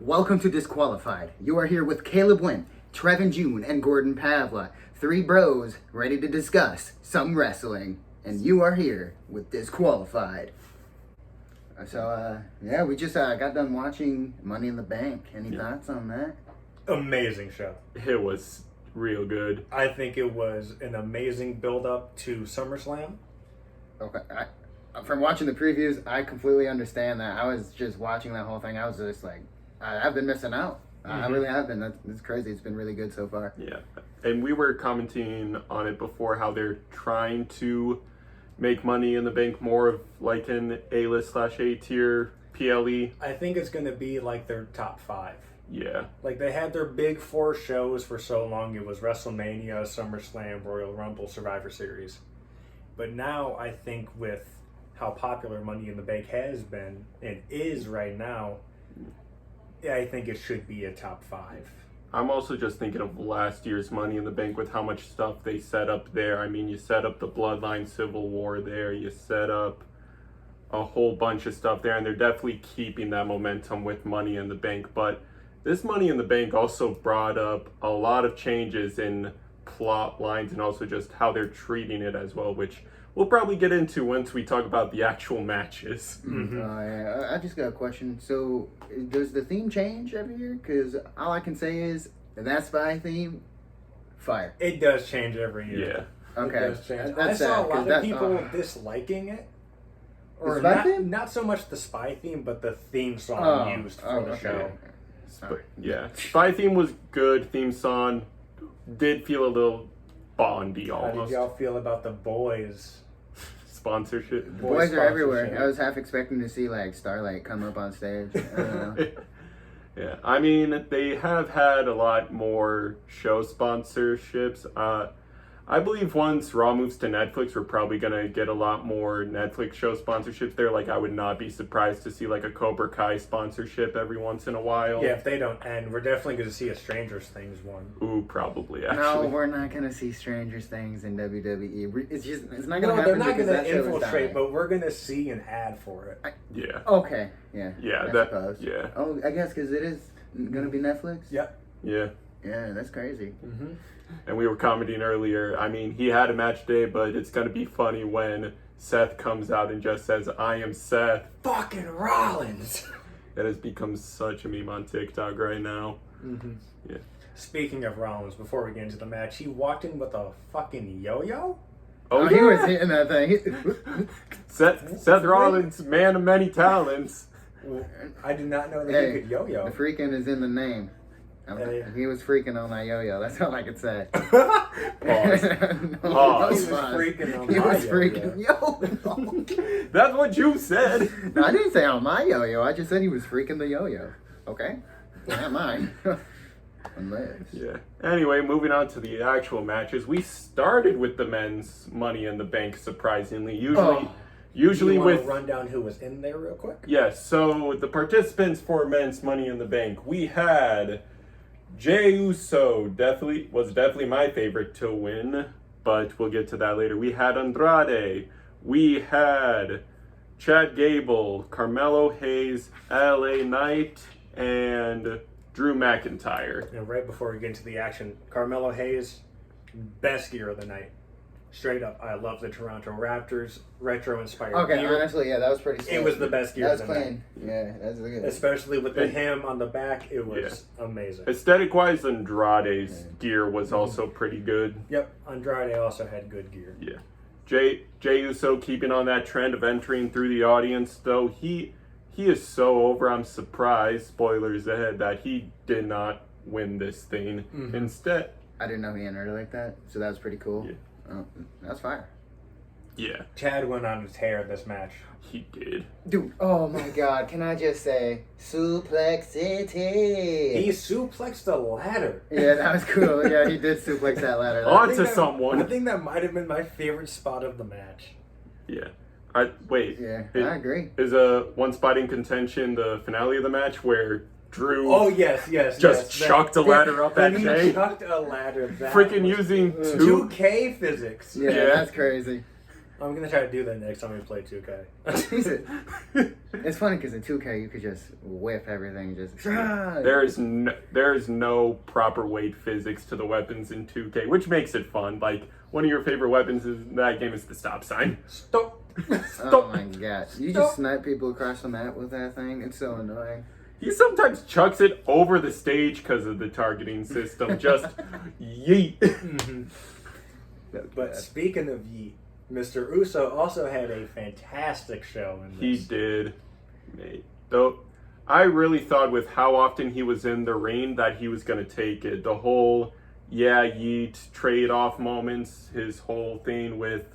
Welcome to Disqualified. You are here with Caleb Wynn, Trevin June, and Gordon Pavla. Three bros ready to discuss some wrestling. And you are here with Disqualified. We just got done watching Money in the Bank. Any thoughts on that? Amazing show. It was real good. I think it was an amazing build-up to SummerSlam. Okay. From watching the previews, I completely understand that. I was just watching that whole thing. I was just like, I've been missing out. I really have been. That's crazy. It's been really good so far. Yeah. And we were commenting on it before how they're trying to make Money in the Bank more of like an A-list / A-tier PLE. I think it's going to be like their top 5. Yeah. Like they had their big 4 shows for so long. It was WrestleMania, SummerSlam, Royal Rumble, Survivor Series. But now I think with how popular Money in the Bank has been and is right now, I think it should be a top 5. I'm also just thinking of last year's Money in the Bank with how much stuff they set up there. I mean, you set up the Bloodline Civil War there. You set up a whole bunch of stuff there. And they're definitely keeping that momentum with Money in the Bank. But this Money in the Bank also brought up a lot of changes in plot lines and also just how they're treating it as well, which we'll probably get into once we talk about the actual matches. I just got a question. So, does the theme change every year? Because all I can say is that spy theme, fire. It does change every year. Yeah. Okay. It does change. I That's saw sad, a 'cause lot of that's- people disliking it. Or spy theme? not so much the spy theme, but the theme song used for the okay. show. But yeah, Spy theme was good. Theme song did feel a little Bondy How almost. did y'all feel about the boys? Sponsorship. Boys are everywhere. sponsorship? I was half expecting to see like Starlight come up on stage. I don't know. Yeah, I mean they have had a lot more show sponsorships. I believe once Raw moves to Netflix, we're probably gonna get a lot more Netflix show sponsorships there. Like I would not be surprised to see like a Cobra Kai sponsorship every once in a while. Yeah, if they don't end, we're definitely going to see a Stranger Things one. Ooh, probably No, actually. we're not gonna see Stranger Things in WWE. It's not No, gonna happen. they're not because going that to show is infiltrate, dying. but we're going to see an ad for it. Yeah. Okay, yeah. Yeah, I that. suppose. Yeah. Oh, I guess because it is gonna be Netflix. Yep. Yeah. Yeah, that's crazy. Mm-hmm. And we were commenting earlier, I mean, he had a match day, but it's going to be funny when Seth comes out and just says, I am Seth. Fucking Rollins! That has become such a meme on TikTok right now. Mm-hmm. Yeah. Speaking of Rollins, before we get into the match, he walked in with a fucking yo-yo? Oh, he was hitting that thing. Seth Rollins, man of many talents. I did not know that Hey, he could yo-yo. The freaking is in the name. Hey. He was freaking on that yo-yo. That's all I could say. Pause. No, Pause. He was freaking on He my was yo-yo. freaking yo. That's what you said. No, I didn't say on my yo-yo. I just said he was freaking the yo-yo. Okay? Not mine. Unless. Yeah. Anyway, moving on to the actual matches. We started with the men's Money in the Bank, surprisingly. Usually You wanna with... run down who was in there real quick? Yes, so the participants for men's Money in the Bank, we had Jey Uso, was definitely my favorite to win, but we'll get to that later. We had Andrade, we had Chad Gable, Carmelo Hayes, LA Knight, and Drew McIntyre. And right before we get into the action, Carmelo Hayes, best gear of the night. Straight up, I love the Toronto Raptors retro-inspired Okay, gear. honestly, yeah, that was pretty sick. It was the best gear That was of the night. clean. Yeah, that's good. Especially with the hem on the back, it was amazing. Aesthetic-wise, Andrade's gear was also pretty good. Yep, Andrade also had good gear. Yeah. Jey Uso keeping on that trend of entering through the audience, though he is so over. I'm surprised, spoilers ahead, that he did not win this thing. Instead, I didn't know he entered like that, so that was pretty cool. Yeah. Oh, that's fire. yeah, Chad went on a tear this match. he did. Dude, oh my god, can I just say, Suplex City. He suplexed the ladder. Yeah, that was cool. Yeah, he did suplex that ladder. That- On I think to that- someone. I think that might have been my favorite spot of the match. Yeah. Wait. Yeah, It- I agree. Is one spot in contention the finale of the match where Drew Oh, yes. just chucked a ladder up at He Jay? chucked a ladder. That Freaking was using two. 2K physics. Yeah, Yeah. that's crazy. I'm gonna try to do that next time we play 2K. It's funny because in 2K you could just whip everything, just There is no proper weight physics to the weapons in 2K, which makes it fun. Like, one of your favorite weapons in that game is the stop sign. Stop. Oh my god. You just snipe people across the map with that thing. It's so annoying. He sometimes chucks it over the stage because of the targeting system. Just yeet. But speaking of yeet, Mr. Uso also had a fantastic show in this. He did. Though I really thought with how often he was in the ring that he was going to take it. The whole yeet trade-off moments, his whole thing with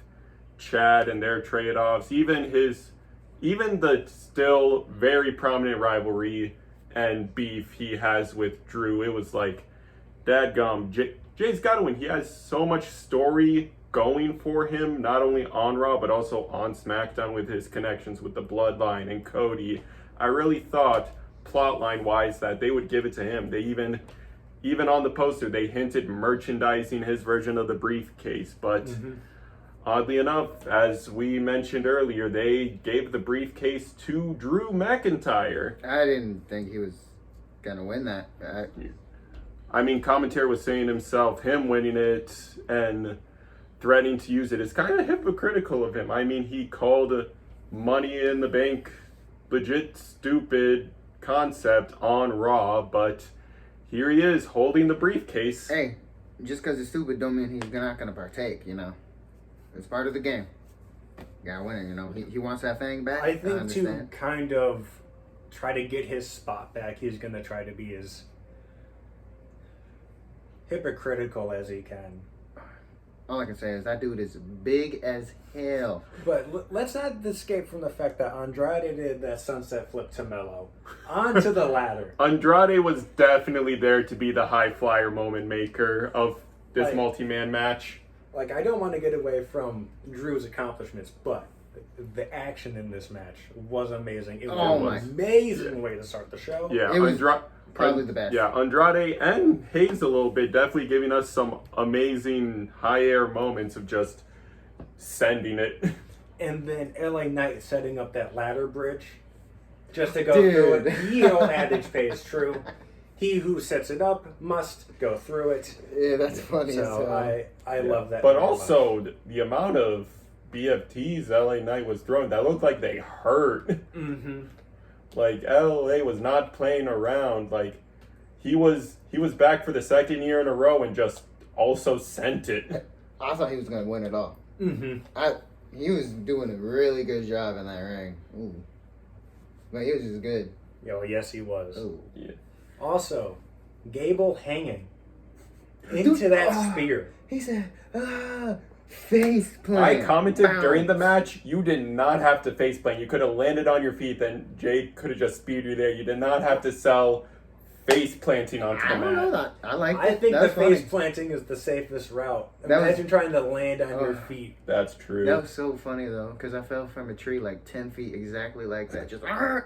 Chad and their trade-offs, even the still very prominent rivalry and beef he has with Drew. It was like, dadgum, Jay's got to win. He has so much story going for him, not only on Raw, but also on SmackDown with his connections with the Bloodline and Cody. I really thought, plotline-wise, that they would give it to him. They even on the poster, they hinted merchandising his version of the briefcase. But oddly enough, as we mentioned earlier, they gave the briefcase to Drew McIntyre. I didn't think he was gonna win that. I mean, commentary was saying himself, him winning it and threatening to use it is kind of hypocritical of him. I mean, he called Money in the Bank legit stupid concept on Raw, but here he is holding the briefcase. Hey, just because it's stupid don't mean he's not gonna partake, you know. It's part of the game. You gotta win it, you know. He wants that thing back. I think to understand. kind of try to get his spot back, he's gonna try to be as hypocritical as he can. All I can say is that dude is big as hell. But let's not escape from the fact that Andrade did that sunset flip to Mello. Onto the ladder. Andrade was definitely there to be the high flyer moment maker of this Like- multi-man match. Like, I don't want to get away from Drew's accomplishments, but the action in this match was amazing. It Oh was an amazing way to start the show. Yeah, It was probably the best. Yeah, Andrade and Hayes a little bit, definitely giving us some amazing high air moments of just sending it. And then LA Knight setting up that ladder bridge just to go through it. The old adage pays true. He who sets it up must go through it. Yeah, that's funny. So I love that. But very also, much. the amount of BFTs LA Knight was throwing, that looked like they hurt. Mhm. Like, LA was not playing around. Like, he was back for the second year in a row and just also sent it. I thought he was gonna win it all. Mhm. He was doing a really good job in that ring. Ooh. But he was just good. Yo, yes, he was. Ooh. Yeah. Also, Gable hanging into that spear. He said, face plant. I commented during the Bounce. match, you did not have to faceplant. You could have landed on your feet, then Jade could have just speared you there. You did not have to sell face planting onto the I don't know mat. that. I like I it. think the That's funny. face planting is the safest route. That was- Imagine trying to land on your Oh. feet. That's true. That was so funny though, because I fell from a tree like 10 feet exactly like that. Just Yeah.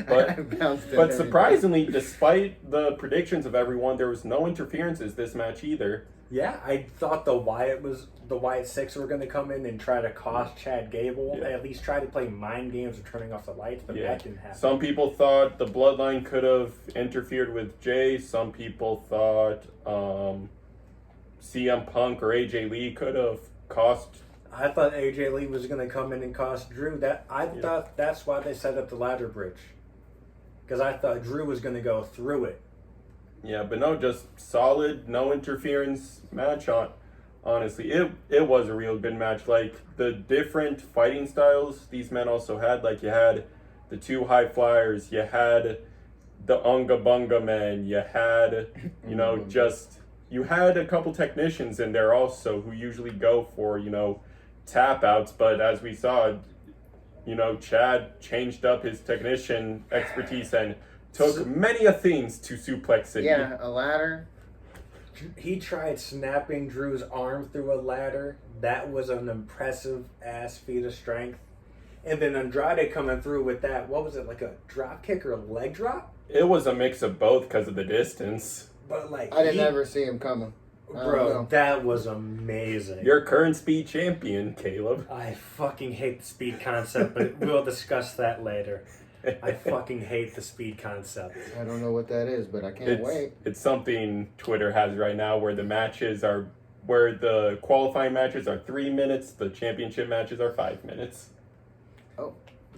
I bounced and But everything. surprisingly, despite the predictions of everyone, there was no interferences this match either. Yeah, I thought the Wyatt Six were going to come in and try to cost Chad Gable, Yeah. at least try to play mind games of turning off the lights, but Yeah. that didn't happen. Some people thought the Bloodline could have interfered with Jay. Some people thought CM Punk or AJ Lee could have cost. I thought AJ Lee was going to come in and cost Drew. Thought that's why they set up the ladder bridge, because I thought Drew was going to go through it. Yeah, but no, just solid, no interference match. Honestly, it was a real good match. Like, the different fighting styles these men also had. Like, you had the two high flyers, you had the Unga Bunga men, you had, you had a couple technicians in there also who usually go for, tap outs. But as we saw, Chad changed up his technician expertise and took many a things to Suplex City. Yeah, a ladder. He tried snapping Drew's arm through a ladder. That was an impressive ass feat of strength. And then Andrade coming through with that, what was it, like a drop kick or a leg drop? It was a mix of both because of the distance. But like I didn't ever see him coming. Bro, well. that was amazing. Your current speed champion, Caleb. I fucking hate the speed concept, but we'll discuss that later. I fucking hate the speed concept. I don't know what that is, but I can't wait. It's something Twitter has right now where the qualifying matches are 3 minutes, the championship matches are 5 minutes. Oh,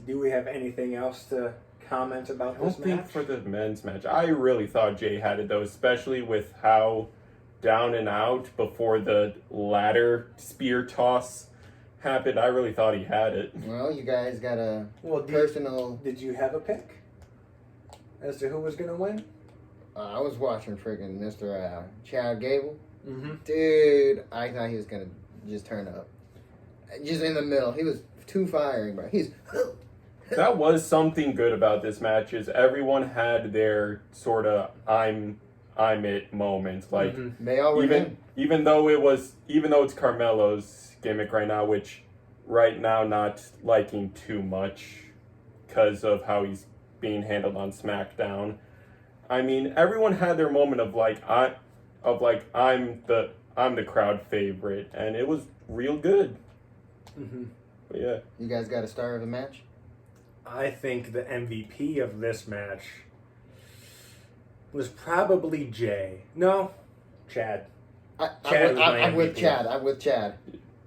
Do we have anything else to comment about I this don't think match? for the men's match. I really thought Jay had it though, especially with how down and out before the ladder spear toss happened. I really thought he had it. well, you guys got a Well, personal. did you have a pick as to who was going to win? I was watching freaking Mr. Chad Gable. Mm-hmm. Dude, I thought he was gonna just turn up. Just in the middle, he was too fiery, bro. He's. That was something good about this match is everyone had their sort of I'm it moment. Like They all were him. even though it's Carmelo's gimmick right now, which right now not liking too much because of how he's being handled on SmackDown. I mean, everyone had their moment of I'm the crowd favorite, and it was real good. Mm-hmm. But yeah, You guys got a star of the match? I think the MVP of this match was probably Jay. No, Chad. Chad was my I'm with MVP. Chad. I'm with Chad.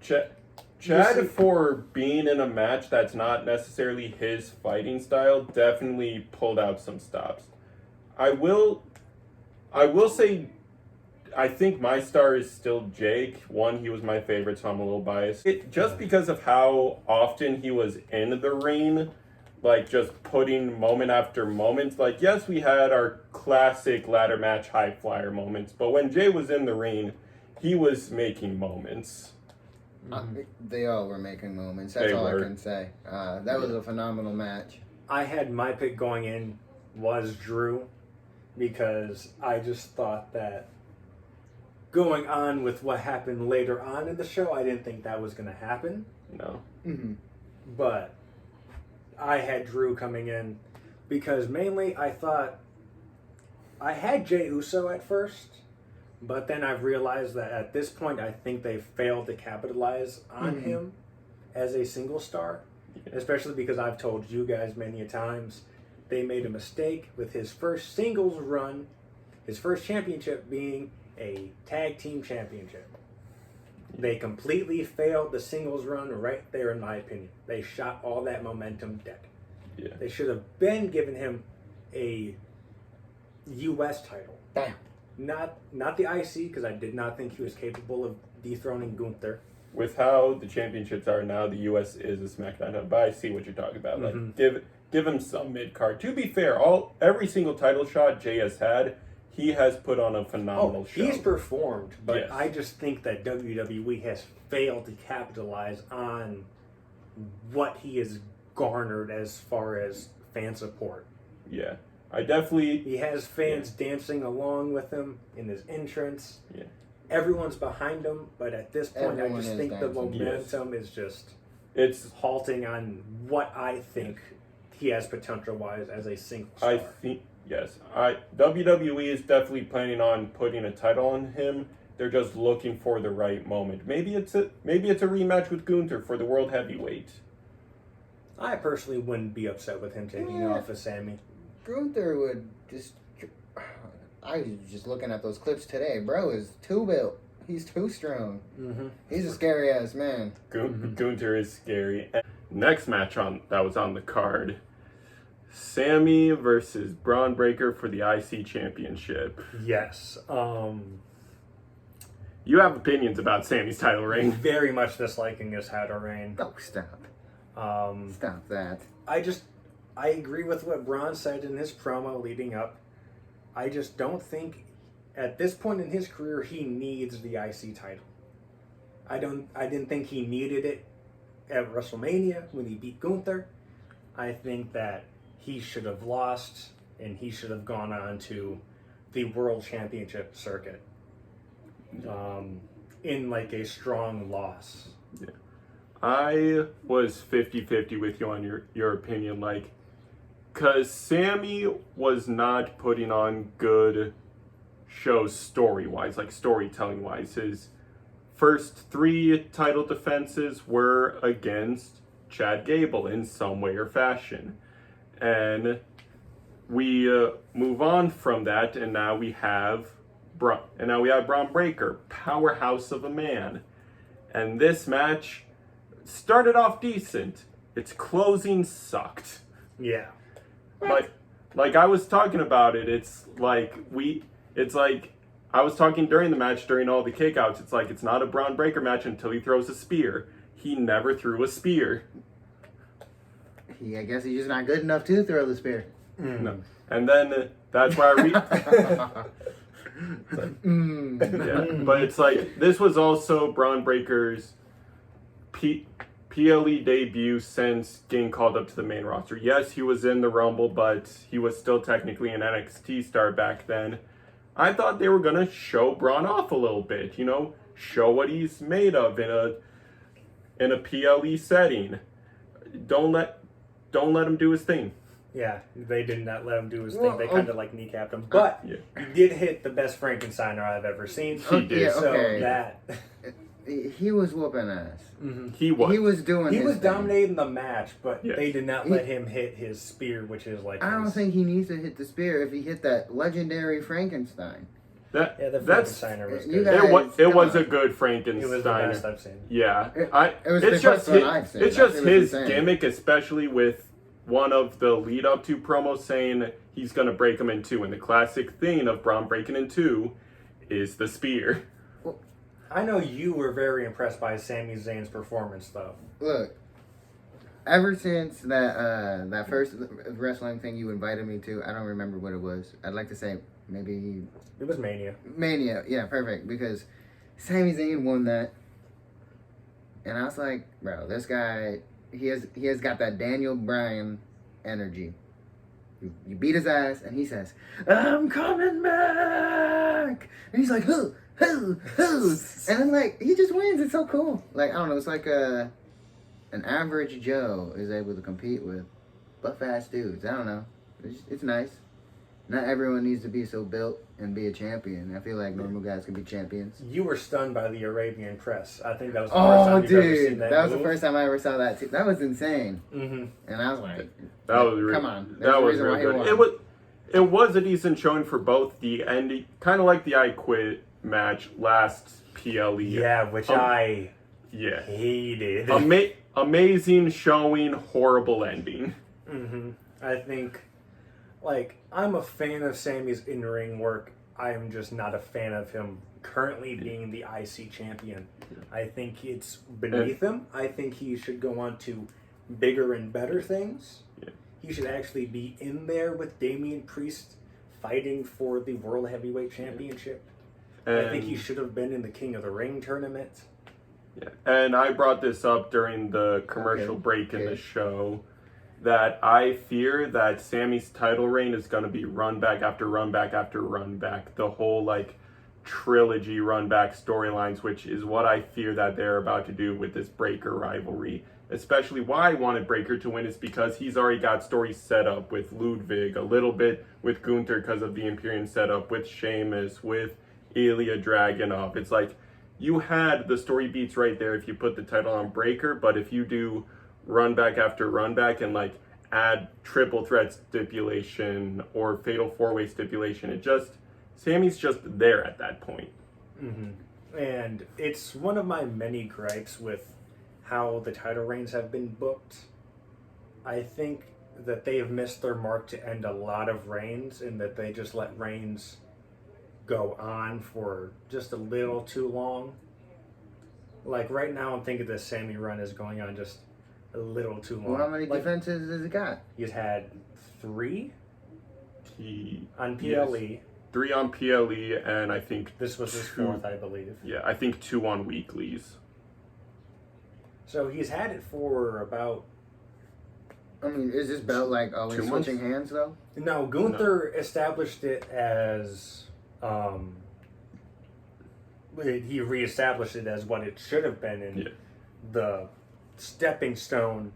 Chad see- for being in a match that's not necessarily his fighting style definitely pulled out some stops. I will say I think my star is still Jake. One, he was my favorite, so I'm a little biased. Just because of how often he was in the ring, like just putting moment after moment. Like, yes, we had our classic ladder match high flyer moments, but when Jay was in the ring, he was making moments. They all were making moments. That's They all were. I can say. That was a phenomenal match. I had my pick going in was Drew because I just thought that going on with what happened later on in the show, I didn't think that was going to happen. No. Mm-hmm. But I had Drew coming in because mainly I thought I had Jey Uso at first, but then I've realized that at this point I think they failed to capitalize on him as a single star, especially because I've told you guys many a times they made a mistake with his first singles run, his first championship being a tag team championship. They completely failed the singles run right there, in my opinion. They shot all that momentum dead. Yeah. They should have been giving him a U.S. title. Bam. Not the IC, because I did not think he was capable of dethroning Gunther. With how the championships are now, the U.S. is a SmackDown hub, but I see what you're talking about. Like, give him some mid card. To be fair, every single title shot Jay has had, he has put on a phenomenal show. He's performed, but Yes. I just think that WWE has failed to capitalize on what he has garnered as far as fan support. Yeah, I definitely. He has fans dancing along with him in his entrance. Yeah. Everyone's behind him, but at this point, Everyone I just is think the dancing. momentum is just It's. halting on what I think he has potential-wise as a single star. I think yes. WWE is definitely planning on putting a title on him. They're just looking for the right moment. Maybe it's a rematch with Gunther for the world heavyweight. I personally wouldn't be upset with him taking it off of Sammy. Gunther would just. I was just looking at those clips today. Bro is too built. He's too strong. Mm-hmm. He's a scary ass man. Gunther is scary. Next match that was on the card. Sammy versus Braun Breaker for the IC Championship. Yes. You have opinions about Sammy's title reign. Very much disliking his title reign. Oh, stop. Stop that. I agree with what Braun said in his promo leading up. I just don't think at this point in his career he needs the IC title. I didn't think he needed it at WrestleMania when he beat Gunther. I think that he should have lost and he should have gone on to the World Championship circuit in like a strong loss. Yeah. I was 50-50 with you on your opinion, like, because Sammy was not putting on good shows story-wise, like storytelling-wise. His first 3 title defenses were against Chad Gable in some way or fashion. And we move on from that, and now we have Bron Breakker, powerhouse of a man. And this match started off decent. Its closing sucked. Yeah. Like I was talking about it, it's like I was talking during the match, during all the kickouts, it's like it's not a Bron Breakker match until he throws a spear. He never threw a spear. I guess he's just not good enough to throw the spear. No. And then that's where yeah, but it's like this was also Bron Breakker's PLE debut since getting called up to the main roster. Yes, he was in the Rumble, but he was still technically an NXT star back then. I thought they were gonna show Bron off a little bit, show what he's made of in a PLE setting. Don't let him do his thing. Yeah, they did not let him do his thing. They kind of like kneecapped him. But he did hit the best Frankensteiner I've ever seen. He did. Yeah, So okay. that... He was whooping ass. Mm-hmm. He was doing He his was thing. dominating the match, but Yes. they did not let him hit his spear, which is like... I don't think he needs to hit the spear if he hit that legendary Frankenstein. Yeah, the that's Frankensteiner was you good. guys- it was come a on. good It Frankenstein. was the best I've seen. Yeah, It was it's the just best one his, I've seen. it's just That was his insane. gimmick, especially with one of the lead up to promos saying he's gonna break him in 2, and the classic thing of Bron breaking in 2 is the spear. I know you were very impressed by Sami Zayn's performance, though. Look, ever since that first wrestling thing you invited me to, I don't remember what it was. I'd like to say maybe It was Mania. Mania. Yeah, perfect. Because Sami Zayn won that, and I was like, bro, this guy, he has got that Daniel Bryan energy. You beat his ass, and he says, "I'm coming back," and he's like, "Who?" And I'm like, he just wins. It's so cool. Like, I don't know. It's like an average Joe is able to compete with buff ass dudes. I don't know. It's nice. Not everyone needs to be so built and be a champion. I feel like normal guys can be champions. You were stunned by the Arabian press. I think that was the first Oh, time you've ever seen dude, that that was the move. first time I ever saw that too. That was insane. Mm-hmm. And I was like, That was really, come on. that was There's a reason why real he good. won. It was a decent showing for both the ending, kind of like the I Quit match last PLE. Yeah, which I Yeah. hated. Amazing showing, horrible ending. Mm-hmm. I think, like, I'm a fan of Sammy's in-ring work. I am just not a fan of him currently being the IC champion. I think it's beneath him. I think he should go on to bigger and better things. Yeah. He should actually be in there with Damian Priest fighting for the World Heavyweight Championship. I think he should have been in the King of the Ring tournament. Yeah. And I brought this up during the commercial break in the show that I fear that Sammy's title reign is going to be run back after run back after run back. The whole like trilogy run back storylines, which is what I fear that they're about to do with this Breakker rivalry. Especially why I wanted Breakker to win is because he's already got stories set up with Ludwig, a little bit with Gunther because of the Imperium setup, with Sheamus, with Ilya Dragunov. It's like you had the story beats right there if you put the title on Breakker, but if you do run back after run back and like add triple threat stipulation or fatal 4-way stipulation, Sammy's just there at that point. Mm-hmm. And it's one of my many gripes with how the title reigns have been booked. I think that they have missed their mark to end a lot of reigns, and that they just let reigns go on for just a little too long. Like right now, I'm thinking the Sammy run is going on just a little too long. Well, how many Like, defenses has he got? he's had 3 He on PLE. yes, 3 on PLE, and I think This was his 2 4th, I believe. Yeah, I think 2 on weeklies. So he's had it for about... I mean, is this belt like 2 always months? switching hands though? No, Gunther established it as... he reestablished it as what it should have been in the stepping stone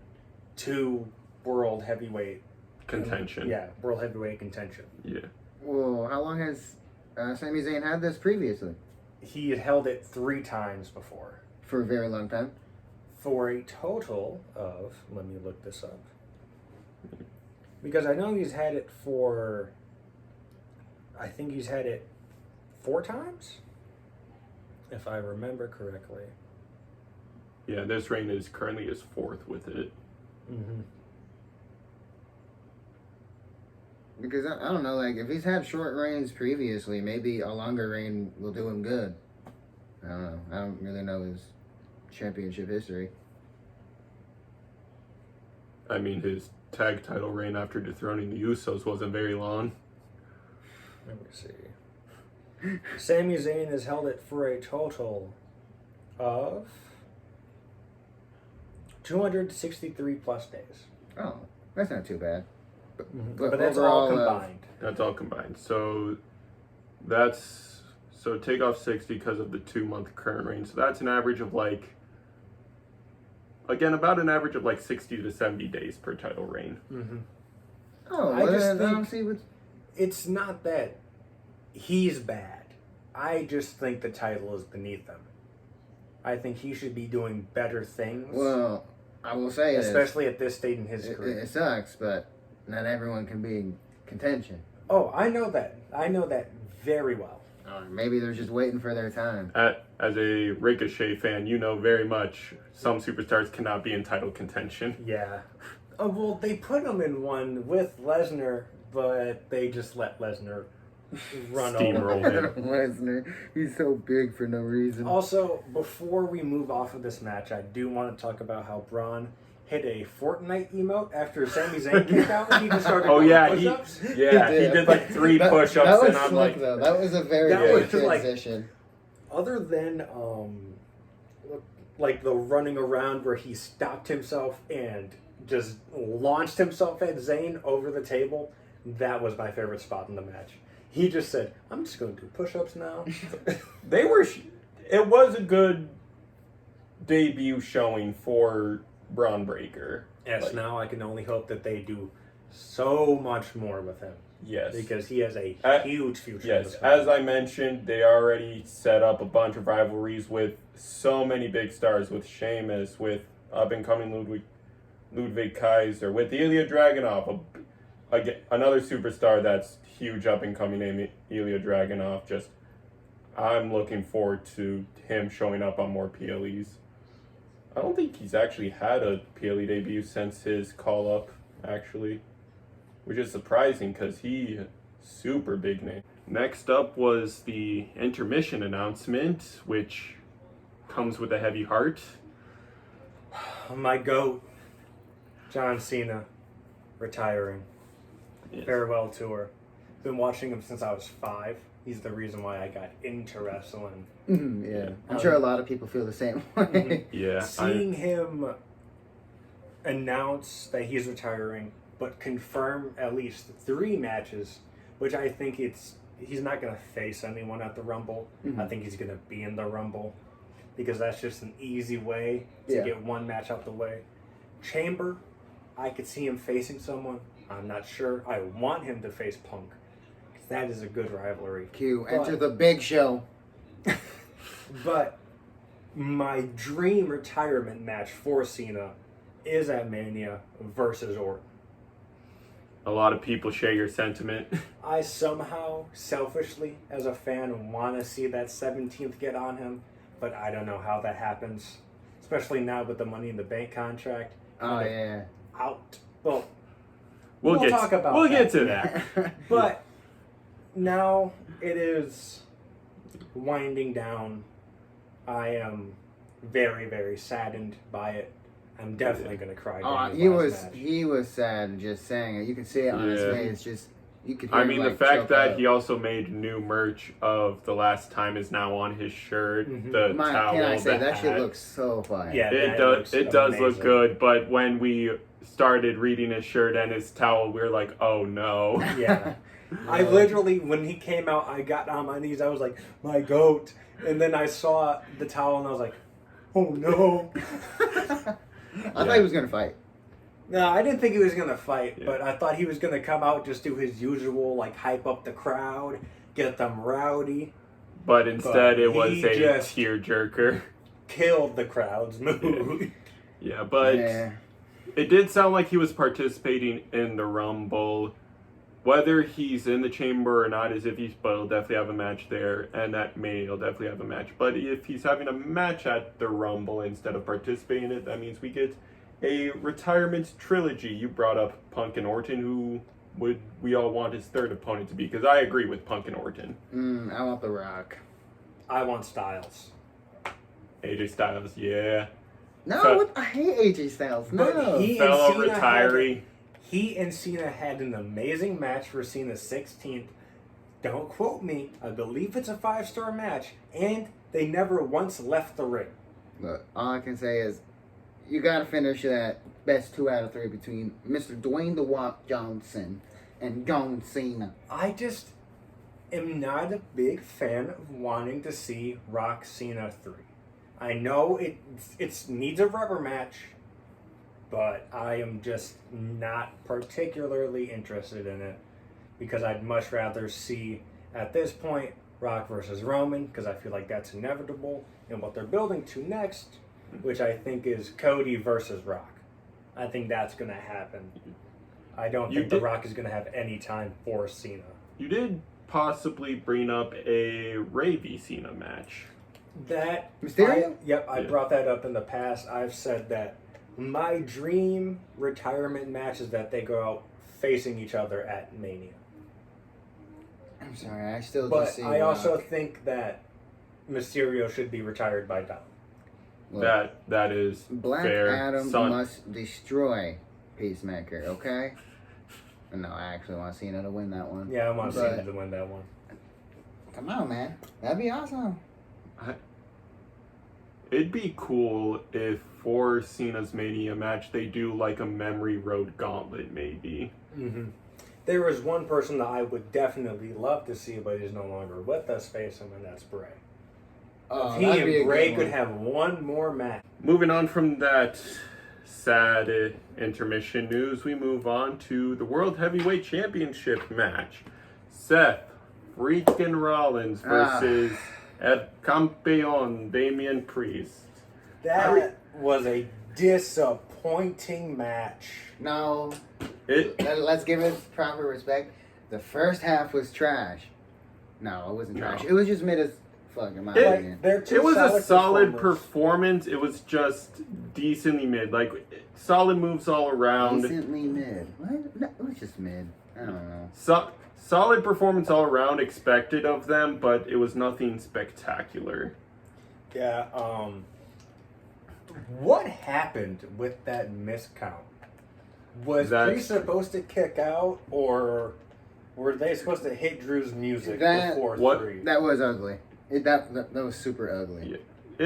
to World Heavyweight Contention. Yeah, World Heavyweight contention. Yeah. Well, how long has Sami Zayn had this previously He had held it 3 times before. for a very long time. For a total of, let me look this up. Because I know he's had it for, I think he's had it 4 times? If I remember correctly. Yeah, this reign is currently his 4th with it. Mm-hmm. Because I don't know, like if he's had short reigns previously, maybe a longer reign will do him good. I don't know. I don't really know his championship history. I mean, his tag title reign after dethroning the Usos wasn't very long. Let me see. Sami Zayn has held it for a total of 263 plus days. Oh, that's not too bad. But that's all overall, combined. That's all combined. So take off 60 because of the 2-month current reign. So that's an average of about an average of 60 to 70 days per title reign. Mm-hmm. Oh, I well, just then I don't think- see what's. It's not that he's bad. I just think the title is beneath him. I think he should be doing better things. Well, I will say this. especially at this stage in his It career. sucks, but not everyone can be in contention. Oh, I know that. I know that very well. Or maybe they're just waiting for their time. As a Ricochet fan, you know very much some superstars cannot be in title contention. Yeah. Oh, well, they put him in one with Lesnar, but they just let Lesnar run Steamroll over. him. Lesnar, he's so big for no reason. Also, before we move off of this match, I do want to talk about how Braun hit a Fortnite emote after Sami Zayn kicked out and he just started Oh doing yeah, push-ups. he did 3 That- push-ups, that was and I'm slick, like, though. That was a very That good was like- transition. Other than like the running around where he stopped himself and just launched himself at Zayn over the table, that was my favorite spot in the match. He just said, "I'm just going to do push-ups now." it was a good debut showing for Braun Breaker. Yes, Like- now I can only hope that they do so much more with him Yes. because he has a Uh, huge future. in Yes, this as company. I mentioned, they already set up a bunch of rivalries with so many big stars, with Sheamus, with up-and-coming Ludwig Kaiser, with Ilya Dragunov, another superstar that's huge up-and-coming named Ilya Dragunov. I'm looking forward to him showing up on more PLEs. I don't think he's actually had a PLE debut since his call-up, actually, which is surprising because he super big name. Next up was the intermission announcement, which comes with a heavy heart. My GOAT, John Cena, retiring. Yes. Farewell tour. Been watching him since I was 5. He's the reason why I got into wrestling. Yeah, I'm sure a lot of people feel the same way. Mhm. Yeah, Seeing him announce that he's retiring, but confirm at least 3 matches, which I think he's not going to face anyone at the Rumble. I think he's going to be in the Rumble because that's just an easy way to Yeah. get one match out the way. Chamber, I could see him facing someone. I'm not sure. I want him to face Punk. 'Cause that is a good rivalry. Q, enter the big show. But my dream retirement match for Cena is at Mania versus Orton. a lot of people share your sentiment. I somehow, selfishly, as a fan, want to see that 17th get on him, but I don't know how that happens. Especially now with the Money in the Bank contract. Oh, yeah. Out. Well, We'll talk about We'll that. get to that. but now it is winding down. I am very, very saddened by it. I'm definitely going to cry. during He his was last match. he was sad just saying it. You could see it on his Yeah. face. Just you could. Hear I him, mean, like, the fact choke that up. he also made new merch of The Last Time is now on his shirt, Mhm. the My, towel, can I say the that shit hat. looks so fire. Yeah, It that does. looks It does look amazing. good, but when we started reading his shirt and his towel, we were like, "Oh no!" Yeah. I literally, when he came out, I got on my knees. I was like, my goat. And then I saw the towel and I was like, oh no. I thought he was gonna fight. No, I didn't think he was going to fight, Yeah. but I thought he was going to come out, just do his usual, like, hype up the crowd. get them rowdy, But instead, it was he a just- tearjerker. killed the crowd's mood. Yeah, but Yeah. it did sound like he was participating in the Rumble. Whether he's in the chamber or not is iffy, but he'll definitely have a match there, and at Mania he'll definitely have a match. But if he's having a match at the Rumble instead of participating in it, that means we get a retirement trilogy. You brought up Punk and Orton, who would we all want his third opponent to be? Because I agree with Punk and Orton. I want The Rock. I want Styles. AJ Styles, yeah. No, Fe- I hate AJ Styles. No. But he- Fellow Cena retiree. He and Cena had an amazing match for Cena's 16th. Don't quote me. I believe it's a 5-star match. And they never once left the ring. Look, all I can say is you got to finish that best 2 out of 3 between Mr. Dwayne The Rock Johnson and John Cena. I just am not a big fan of wanting to see Rock Cena 3. I know it needs a rubber match, but I am just not particularly interested in it because I'd much rather see, at this point, Rock versus Roman, because I feel like that's inevitable, and what they're building to next, which I think is Cody versus Rock. I think that's going to happen. I don't You think The did- Rock is going to have any time for Cena. You did possibly bring up a Ray v. Cena match. Mysterio? I Yeah. brought that up in the past. I've said that my dream retirement match is that they go out facing each other at Mania. I'm sorry, I still But just see I also Rock. think that Mysterio should be retired by Dom. Look, That is Black fair. Adam Son. must destroy Peacemaker, okay? No, I actually want Cena to win that one. Yeah, I want But- Cena to win that one. Come on, man. That'd be awesome. It'd be cool if for Cena's Mania match they do like a Memory Road Gauntlet, maybe. Mm-hmm. There is one person that I would definitely love to see, but he's no longer with us, face him, and that's Bray. Oh, If he that'd be a and good Bray one. could have one more match. Moving on from that sad intermission news, we move on to the World Heavyweight Championship match. Seth freaking Rollins versus El Campeón Damian Priest. That was a disappointing match. No, It let's give it proper respect. The first half was trash. No, it wasn't trash. No. It was just mid as fuck, in my It- opinion. They're two It was a solid performers. performance. It was just decently mid. Like, solid moves all around. Decently mid. What? No, it was just mid. I don't know. Solid performance all around, expected of them, but it was nothing spectacular. Yeah, what happened with that miscount? Was That's- Priest supposed to kick out, or were they supposed to hit Drew's music That- before what- 3? That was ugly. That was super ugly. Yeah.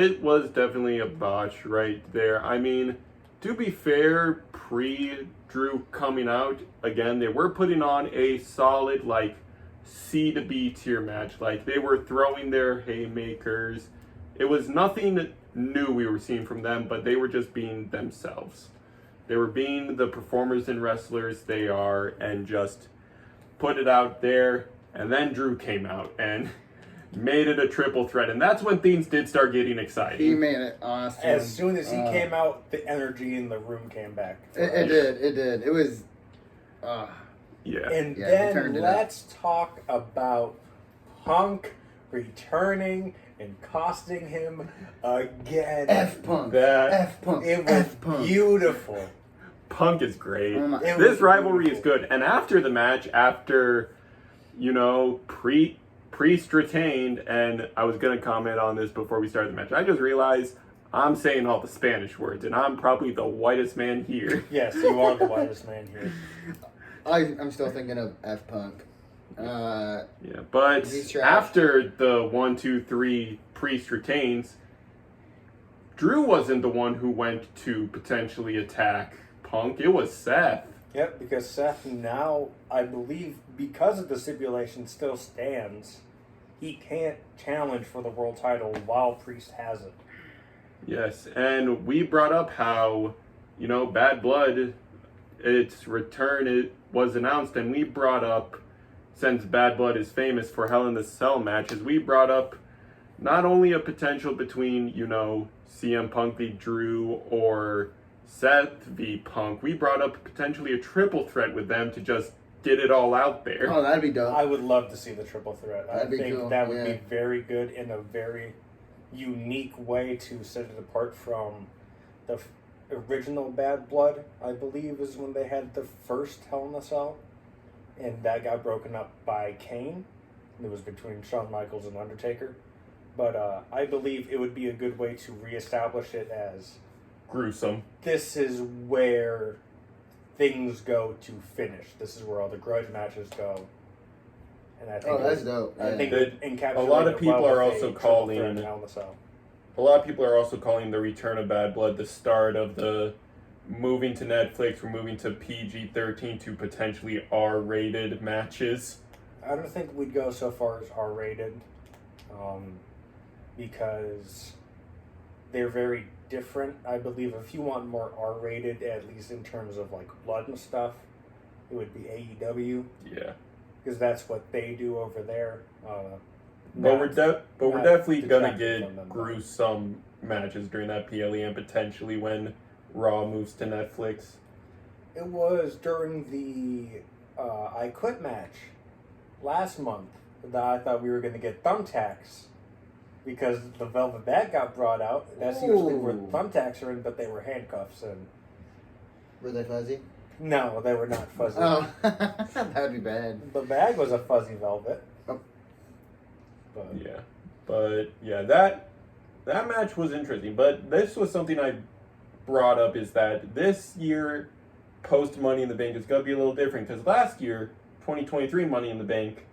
It was definitely a botch right there. I mean, to be fair, pre-Drew coming out, again, they were putting on a solid, like, C to B tier match. Like, they were throwing their haymakers. It was nothing new we were seeing from them, but they were just being themselves. They were being the performers and wrestlers they are and just put it out there. And then Drew came out and made it a triple threat. And that's when things did start getting He exciting. made it awesome. As soon as he Uh, came out, the energy in the room came back. It did. It did. It was. Yeah. And Yeah, they then turned it up. let's talk about Punk returning and costing him again. F Punk. That- F Punk. It was F Punk. beautiful. Punk is great. Oh my- It This was rivalry is beautiful. good. And after the match, after, Priest retained, and I was going to comment on this before we started the match, I just realized I'm saying all the Spanish words, and I'm probably the whitest man here. Yes, you are the whitest man here. I'm still thinking of F Punk. Yeah, but He's trash. after the 1, 2, 3 Priest retains, Drew wasn't the one who went to potentially attack Punk. It was Seth. Yep, because Seth now, I believe, because of the stipulation still stands, he can't challenge for the world title while Priest has it. Yes, and we brought up how, Bad Blood, its return it was announced, and we brought up since Bad Blood is famous for Hell in the Cell matches, we brought up not only a potential between, CM Punk v. Drew or Seth v. Punk, we brought up potentially a triple threat with them to just get it all out there. Oh, that'd be dope. I would love to see the triple threat. That'd be I think cool, that would yeah. be very good and a very unique way to set it apart from the original Bad Blood, I believe, is when they had the first Hell in a Cell. And that got broken up by Kane. It was between Shawn Michaels and Undertaker. But I believe it would be a good way to reestablish it as Gruesome. this is where things go to finish. This is where all the grudge matches go. And I think That's dope. I think Yeah. it encapsulates A lot of it people well are with also a triple calling- threat Hell in a Cell. A lot of people are also calling the return of Bad Blood the start of the moving to Netflix, or moving to PG-13 to potentially R-rated matches. I don't think we'd go so far as R-rated, because they're very different. I believe if you want more R-rated, at least in terms of like blood and stuff, it would be AEW, Yeah. because that's what they do over there. But we're not definitely gonna detracting get from them, gruesome matches during that PLE, and potentially when Raw moves to Netflix. It was during the I Quit match last month that I thought we were going to get thumbtacks, because the Velvet Bag got brought out. That's usually where the Ooh. thumbtacks are in, but they were handcuffs. And Were they fuzzy? no, they were not fuzzy. Oh, that would be bad. The bag was a fuzzy velvet. Oh. But that match was interesting. But this was something I brought up, is that this year, post Money in the Bank, is going to be a little different, because last year, 2023 Money in the Bank,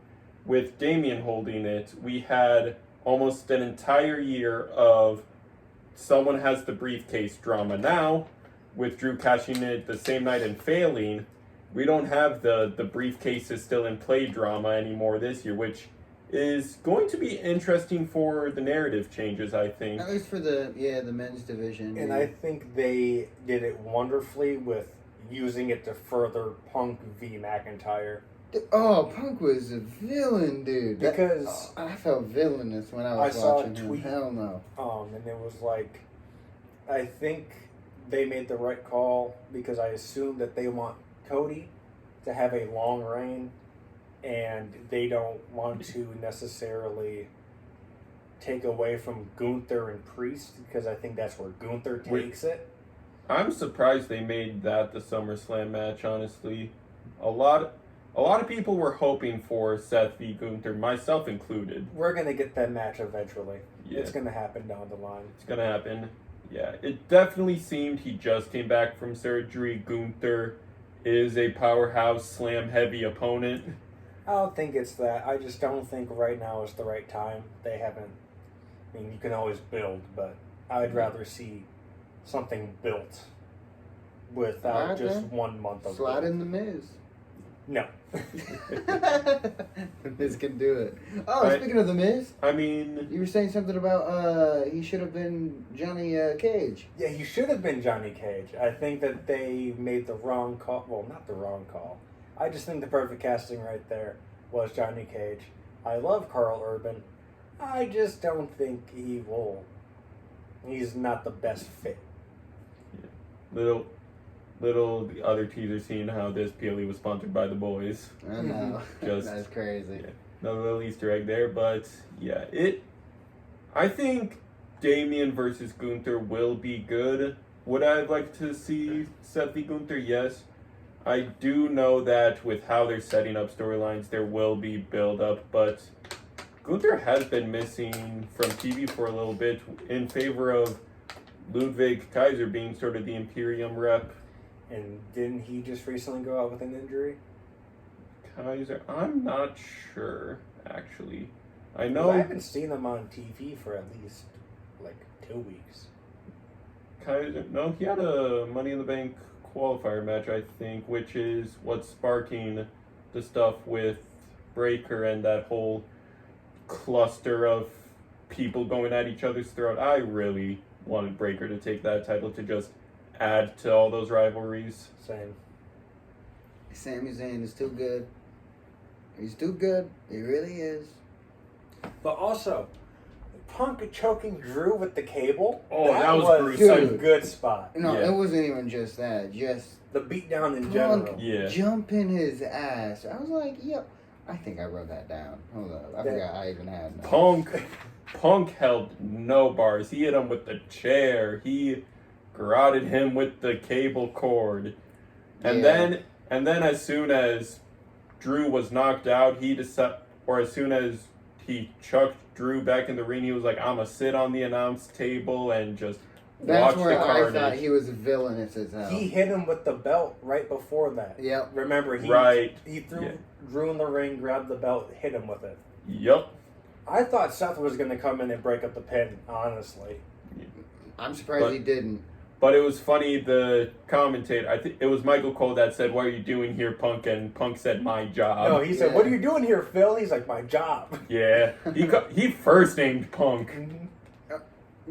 with Damian holding it, we had almost an entire year of someone has the briefcase drama. Now, with Drew cashing it the same night and failing, we don't have the briefcase is still in play drama anymore this year, which is going to be interesting for the narrative changes, I think. At least for the men's division. And yeah. I think they did it wonderfully with using it to further Punk v. McIntyre. Oh, Punk was a villain, dude. Because I felt villainous when I was I saw a watching him. tweet. Hell no. And it was like, I think they made the right call, because I assume that they want Cody to have a long reign, and they don't want to necessarily take away from Gunther and Priest, because I think that's where Gunther takes it. I'm surprised they made that the SummerSlam match, honestly. A lot of people were hoping for Seth v. Gunther, myself included. We're going to get that match eventually. Yeah. It's going to happen down the line. It's gonna happen. Yeah, it definitely seemed he just came back from surgery. Gunther is a powerhouse, slam-heavy opponent. I don't think it's that. I just don't think right now is the right time. They haven't. I mean, you can always build, but I'd rather see something built without Okay. just 1 month of Slide build. in the Miz. No. The Miz can do it. Oh, Right. speaking of the Miz, I mean, you were saying something about he should have been Johnny Cage. Yeah, he should have been Johnny Cage. I think that they made the wrong call. Well, not the wrong call. I just think the perfect casting right there was Johnny Cage. I love Carl Urban. I just don't think he will. He's not the best fit. little the other teaser scene how this PLE was sponsored by the boys. I know. Just- That's crazy. Yeah. Another little Easter egg there, but yeah, I think Damian versus Gunther will be good. Would I like to see Seth v. Gunther? Yes. I do know that with how they're setting up storylines, there will be build-up, but Gunther has been missing from TV for a little bit in favor of Ludwig Kaiser being sort of the Imperium rep. And didn't he just recently go out with an injury? Kaiser, I'm not sure, actually. I 'Cause know I haven't seen him on TV for at least like 2 weeks. Kaiser, no, he had a Money in the Bank qualifier match, I think, which is what's sparking the stuff with Breaker and that whole cluster of people going at each other's throat. I really wanted Breaker to take that title to just add to all those rivalries. Same. Sami Zayn is still good. He's too good. He really is. But also, Punk choking Drew with the cable. Oh, that was a gruesome. good spot. No, Yeah. it wasn't even just that. Just The beatdown in Punk general. Yeah. jumping his ass. I was like, yep. I think I wrote that down. Hold up. I Yeah. forgot I even had that. Punk held no bars. He hit him with the chair. He garroted him with the cable cord. And Yeah. then as soon as Drew was knocked out, as soon as he chucked Drew back in the ring, he was like, "I'ma sit on the announce table and just That's watch where the I carnage." thought he was villainous as hell. He hit him with the belt right before that. Yep. Remember, he threw Yeah. Drew in the ring, grabbed the belt, hit him with it. Yup. I thought Seth was going to come in and break up the pin, honestly. I'm surprised But- he didn't. But it was funny, the commentator, I think it was Michael Cole that said, "What are you doing here, Punk?" And Punk said, "My job." No, he said, yeah. "What are you doing here, Phil?" He's like, "My job." Yeah. He first named Punk.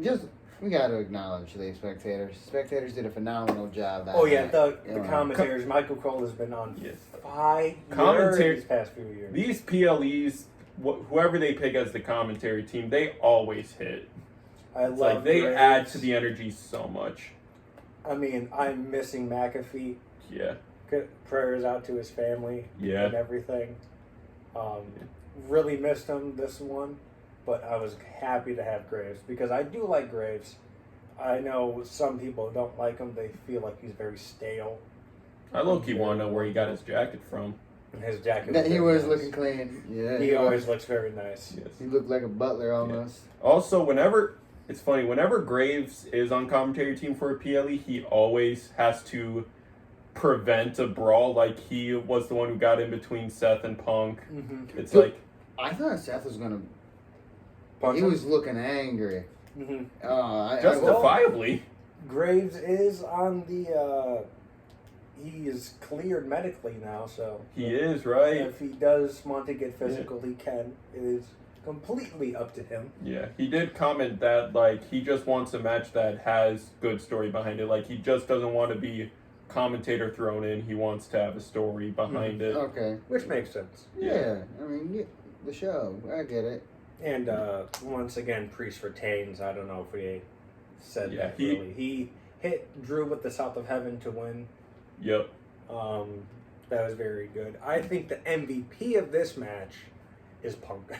Just, we got to acknowledge the spectators. Spectators did a phenomenal job. That Oh, yeah, night. the You know. commentators. Michael Cole has been on Yes. 5 Commentary- years these past few years. These PLEs, whoever they pick as the commentary team, they always hit. I It's love like they Graves. add to the energy so much. I mean, I'm missing McAfee. Yeah. Prayers out to his family and Yeah. everything. Really missed him this one, but I was happy to have Graves because I do like Graves. I know some people don't like him; they feel like he's very stale. I low-key want to know where he got his jacket from. And his jacket. That he very was nice. looking clean. Yeah. He always looks very nice. Yes. He looked like a butler almost. Also, it's funny, whenever Graves is on commentary team for a PLE, he always has to prevent a brawl. Like, he was the one who got in between Seth and Punk. Mm-hmm. It's like, I thought Seth was gonna. Punch He him? was looking angry. Mm-hmm. justifiably. Graves is on the. He is cleared medically now, so He is, right? if he does want to get physical, he can. It is completely up to him. Yeah, he did comment that, like, he just wants a match that has good story behind it. Like, he just doesn't want to be commentator thrown in. He wants to have a story behind it. Okay. Which makes sense. Yeah. I mean, the show. I get it. And once again, Priest retains. I don't know if we said Yeah, that really. He hit Drew with the South of Heaven to win. Yep. That was very good. I think the MVP of this match is Punk.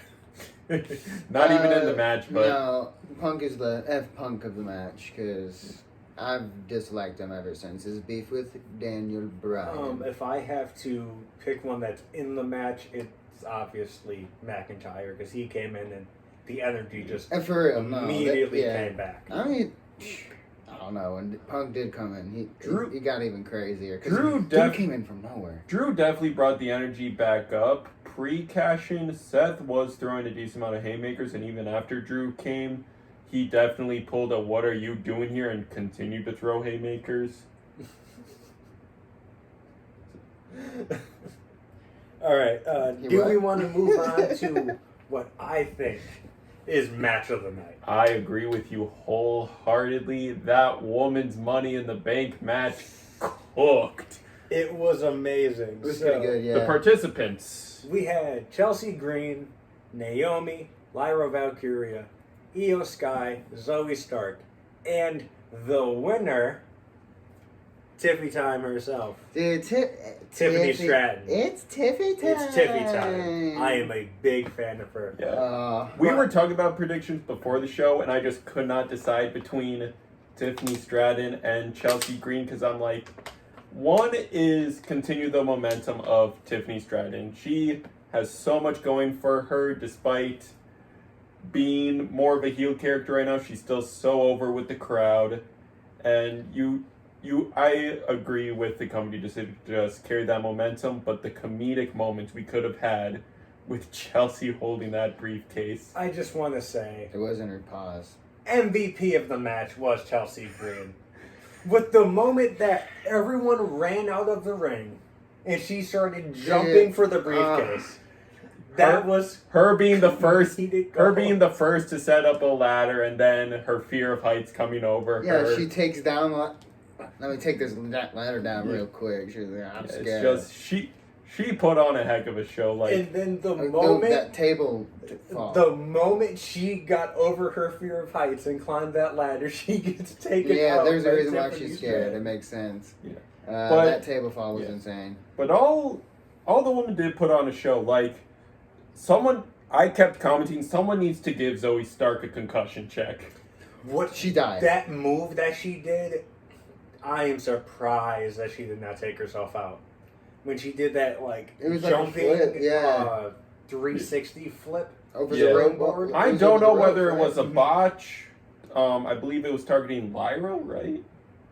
Not even in the match, but No, Punk is the F-Punk of the match, because I've disliked him ever since his beef with Daniel Bryan. If I have to pick one that's in the match, it's obviously McIntyre because he came in and the energy just And for real, no. immediately yeah. came back. I mean, I don't know. When Punk did come in, he got even crazier. 'cause Drew he came in from nowhere. Drew definitely brought the energy back up. Pre-cash-in, Seth was throwing a decent amount of haymakers, and even after Drew came, he definitely pulled a "what are you doing here" and continued to throw haymakers. All right. You Do what? we want to move on to what I think is match of the night? I agree with you wholeheartedly. That woman's Money in the Bank match cooked. It was amazing. It was So, pretty good, yeah. The participants. We had Chelsea Green, Naomi, Lyra Valkyria, Io Sky, Zoe Stark, and the winner, Tiffy Time herself. Dude, Tiffany Stratton. It's Tiffy time. It's Tiffy Time. I am a big fan of her. Yeah. We were talking about predictions before the show, and I just could not decide between Tiffany Stratton and Chelsea Green because I'm like, one is continue the momentum of Tiffany Stratton. She has so much going for her despite being more of a heel character right now. She's still so over with the crowd. And I agree with the company decision to just carry that momentum, but the comedic moments we could have had with Chelsea holding that briefcase. I just want to say, It wasn't her pause. MVP of the match was Chelsea Green. With the moment that everyone ran out of the ring and she started jumping for the briefcase. That was her being the first. Heated Her goal. being the first to set up a ladder, and then her fear of heights coming over Yeah, her. she takes down. Let me take this ladder down real quick. She's like, I'm It's scared. just She put on a heck of a show. Like, And then the That moment table fall. the moment she got over her fear of heights and climbed that ladder, she gets taken Yeah, out. there's a by reason why Tiffany she's scared. Stratton. It makes sense. Yeah. But that table fall was yeah. insane. but all the women did put on a show. Like, I kept commenting, someone needs to give Zoe Stark a concussion check. What She died. That move that she did, I am surprised that she did not take herself out. When she did that, like, It was like a jumping, flip, yeah. 360 flip. Over Yeah. the rope. Board. It I was don't over know the rope, whether it right? was a botch. I believe it was targeting Lyra, right?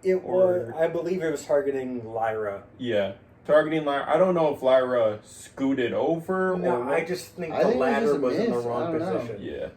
It was, Or- I believe it was targeting Lyra. Yeah. Targeting Lyra. I don't know if Lyra scooted over No, or what. I just think I the think it was ladder just a was in the miss. I wrong don't know. position. Yeah.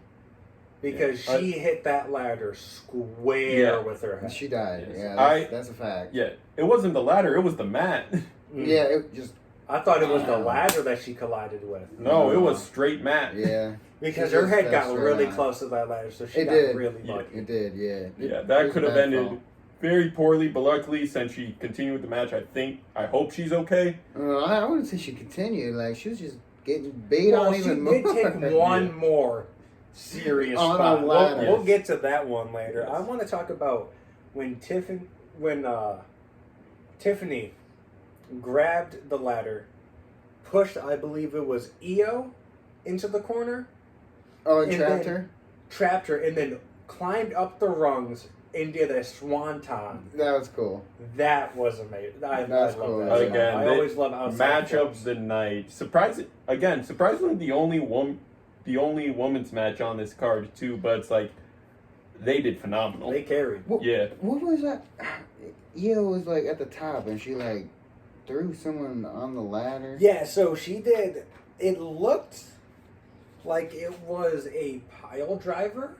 Because Yeah. she hit that ladder square Yeah. with her head. She died. Yes. Yeah, that's a fact. Yeah. It wasn't the ladder, it was the mat. Mm. Yeah, it just I thought it was the Wow. ladder that she collided with. No, it was straight mat. yeah. Because She her just head fell got straight really on. close to that ladder, so she It got did. really Yeah. lucky. It did. Yeah. Yeah, It that was could a have bad ended fall. very poorly, but luckily, since she continued with the match, I hope she's okay. I wouldn't say she continued. Like she was just getting beat Well, on she even did more. take one more serious On a spot. ladder. We'll get to that one later. Yes. I want to talk about when Tiffany grabbed the ladder, pushed, I believe it was Io into the corner, Oh, and And trapped then- her. trapped her, and then climbed up the rungs and did a swanton. That was cool. That was amazing. I That's love cool. that. Again, I they- always love outside Match films. of the night. Surprisingly, the only women's match on this card too. But it's like they did phenomenal. They carried. Yeah. What was that? Io was like at the top, and she like threw someone on the ladder. Yeah, so she did. It looked like it was a pile driver.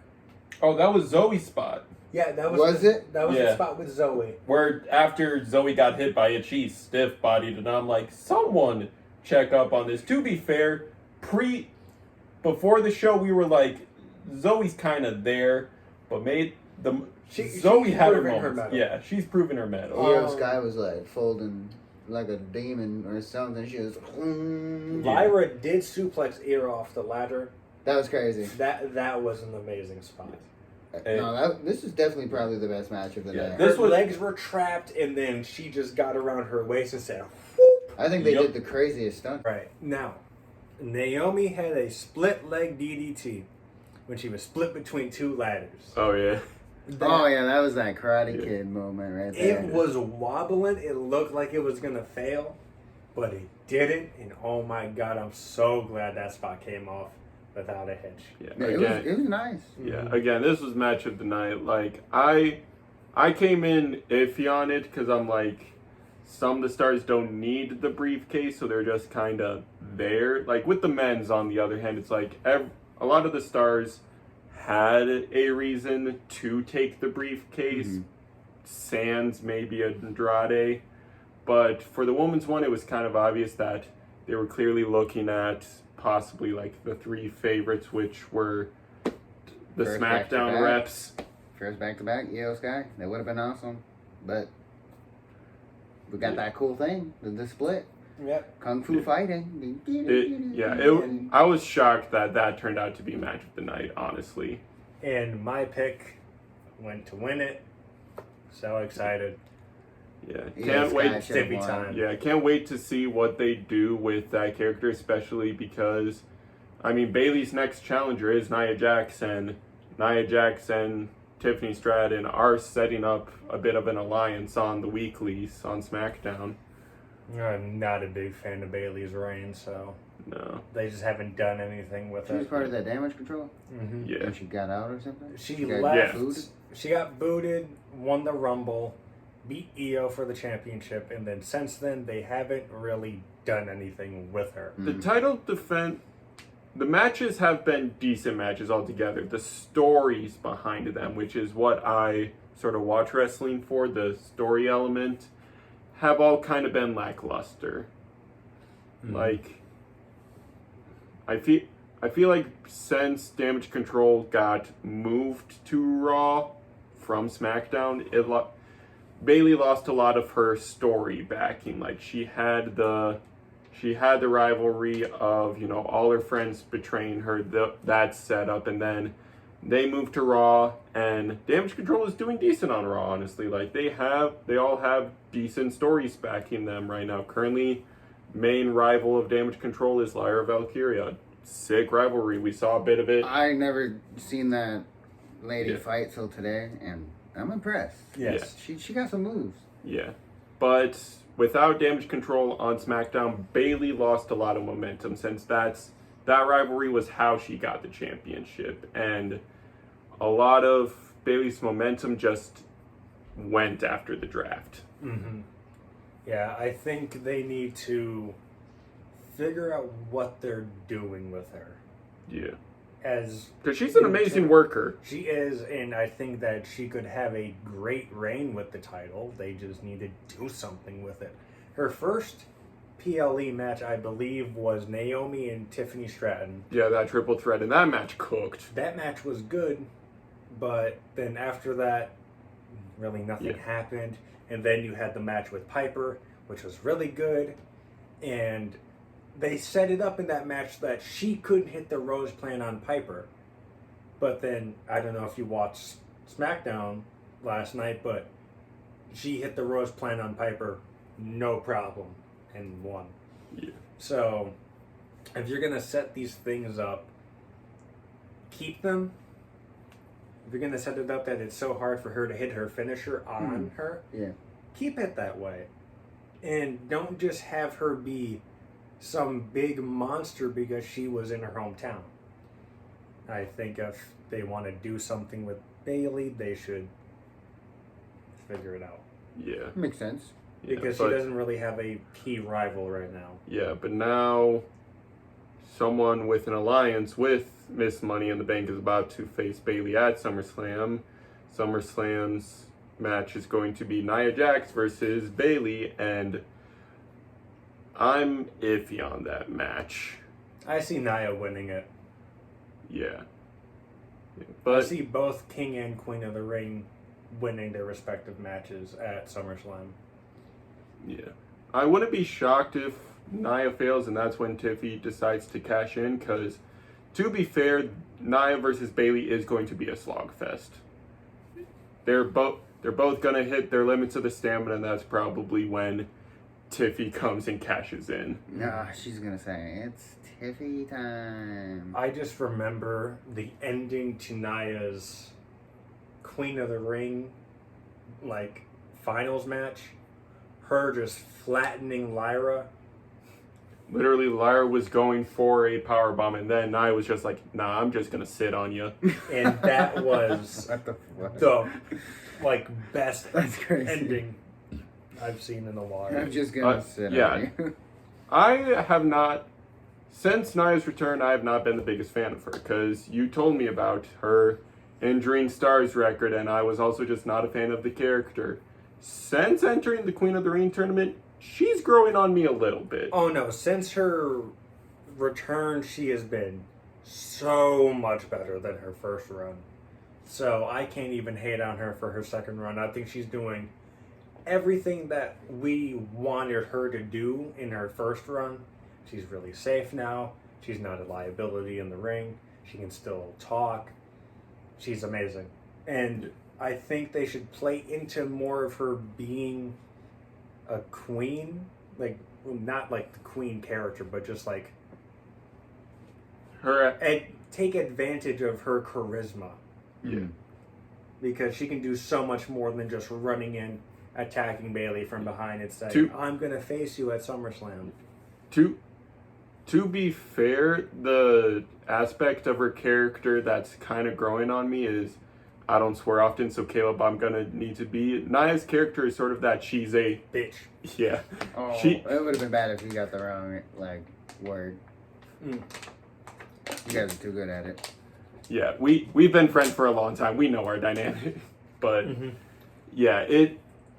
Oh, that was Zoe's spot. Yeah, that was. Was it? That was the Yeah. spot with Zoe. Where after Zoe got hit by it, she stiff bodied, and I'm like, someone check up on this. To be fair, before the show, we were like, Zoe's kind of there, but Zoe she's had her proven her moments. mettle. Yeah, she's proven her medal. Io Um, Sky was like folding like a demon or something. She was. Lyra did suplex ear off the ladder. That was crazy. That was an amazing spot. No, this is definitely probably the best match of the Yeah, night. this Her was- legs were trapped, and then she just got around her waist and said, I think they Yup. did the craziest stunt. Right. Now, Naomi had a split leg DDT when she was split between two ladders. Oh yeah. Oh yeah, that was that Karate Yeah. Kid moment right there. It was wobbling. It looked like it was going to fail, but it didn't. And oh my God, I'm so glad that spot came off without a hitch. Yeah. Yeah, Again, it was nice. yeah. Again, this was match of the night. Like I came in iffy on it because I'm like, some of the stars don't need the briefcase, so they're just kind of there. Like with the men's, on the other hand, it's like a lot of the stars had a reason to take the briefcase. Mhm. Sans maybe Andrade, but for the women's one, it was kind of obvious that they were clearly looking at possibly like the three favorites, which were the First SmackDown back-to-back. reps. First back to back, Io Sky. That would have been awesome, but we got that cool thing, the split, Yep. kung fu Yeah. fighting. I was shocked that turned out to be match of the night, honestly. And my pick went to win it. So excited. Yeah, Io can't Sky wait. should've Tippy won. time. Yeah, can't wait to see what they do with that character, especially because, I mean, Bailey's next challenger is Nia Jax, and Nia Jax and Tiffany Stratton are setting up a bit of an alliance on the weeklies on SmackDown. I'm not a big fan of Bailey's reign, so No, they just haven't done anything with She was it. part of that damage control. Mhm. yeah, And she got out or something. She got left. booted? She got booted, won the Rumble, beat Io for the championship, and then since then they haven't really done anything with her. the Mhm. title defense. The matches have been decent matches altogether. The stories behind them, which is what I sort of watch wrestling for, the story element, have all kind of been lackluster. Like, I feel like since Damage Control got moved to Raw from SmackDown, Bailey lost a lot of her story backing. Like she had the she had the rivalry of, you know, all her friends betraying her, that setup, and then they moved to Raw, and Damage Control is doing decent on Raw, honestly. Like, they all have decent stories backing them right now. Currently, main rival of Damage Control is Lyra Valkyria. Sick rivalry. We saw a bit of it. I never seen that lady Yeah. fight till today, and I'm impressed. Yes. She got some moves. Yeah. But without Damage Control on SmackDown, Bayley lost a lot of momentum since that rivalry was how she got the championship. And a lot of Bayley's momentum just went after the draft. Mm-hmm. Yeah, I think they need to figure out what they're doing with her. Yeah. As Because she's an amazing worker. she is, and I think that she could have a great reign with the title. They just need to do something with it. Her first PLE match, I believe, was Naomi and Tiffany Stratton. Yeah, that triple threat, and that match cooked. That match was good, but then after that, really nothing happened. And then you had the match with Piper, which was really good. And they set it up in that match that she couldn't hit the Rose Plan on Piper. But then, I don't know if you watched SmackDown last night, but she hit the Rose Plan on Piper, no problem, and won. Yeah. So, if you're going to set these things up, keep them. If you're going to set it up that it's so hard for her to hit her finisher on her, Yeah. keep it that way. And don't just have her be some big monster because she was in her hometown. I think if they want to do something with Bayley, they should figure it out. Yeah. Makes sense. Yeah, Because but- she doesn't really have a key rival right now. Yeah, but now someone with an alliance with Miss Money in the Bank is about to face Bayley at SummerSlam. SummerSlam's match is going to be Nia Jax versus Bayley, and I'm iffy on that match. I see Nia winning it. Yeah. I But see both King and Queen of the Ring winning their respective matches at SummerSlam. yeah. I wouldn't be shocked if Nia fails and that's when Tiffy decides to cash in, because to be fair, Nia versus Bayley is going to be a slogfest. They're both gonna hit their limits of the stamina, and that's probably when Tiffy comes and cashes in. Nah, she's gonna say it's Tiffy time. I just remember the ending to Nia's Queen of the Ring, like, finals match. Her just flattening Lyra. Literally, Lyra was going for a powerbomb, and then Nia was just like, "Nah, I'm just gonna sit on you." And that was What the fuck? the, like, best That's crazy. ending I've seen in a while. I'm just gonna sit yeah. on you. I have not, since Nia's return, I have not been the biggest fan of her, because you told me about her injuring Stars record, and I was also just not a fan of the character. Since entering the Queen of the Ring tournament, she's growing on me a little bit. Oh no, since her return, she has been so much better than her first run. So I can't even hate on her for her second run. I think she's doing everything that we wanted her to do in her first run. She's really safe now. She's not a liability in the ring. She can still talk. She's amazing. And I think they should play into more of her being a queen, like, not like the queen character, but just like Her, take advantage of her charisma, yeah. because she can do so much more than just running in, attacking Bayley from behind and saying, To- "I'm gonna face you at SummerSlam." To be fair, the aspect of her character that's kind of growing on me is, I don't swear often, so Caleb, I'm gonna need to be. Nia's character is sort of that she's a, Bitch. yeah. Oh, She- it would have been bad if you got the wrong word. Mm. You guys are too good at it. Yeah, we've been friends for a long time. We know our dynamic. But yeah,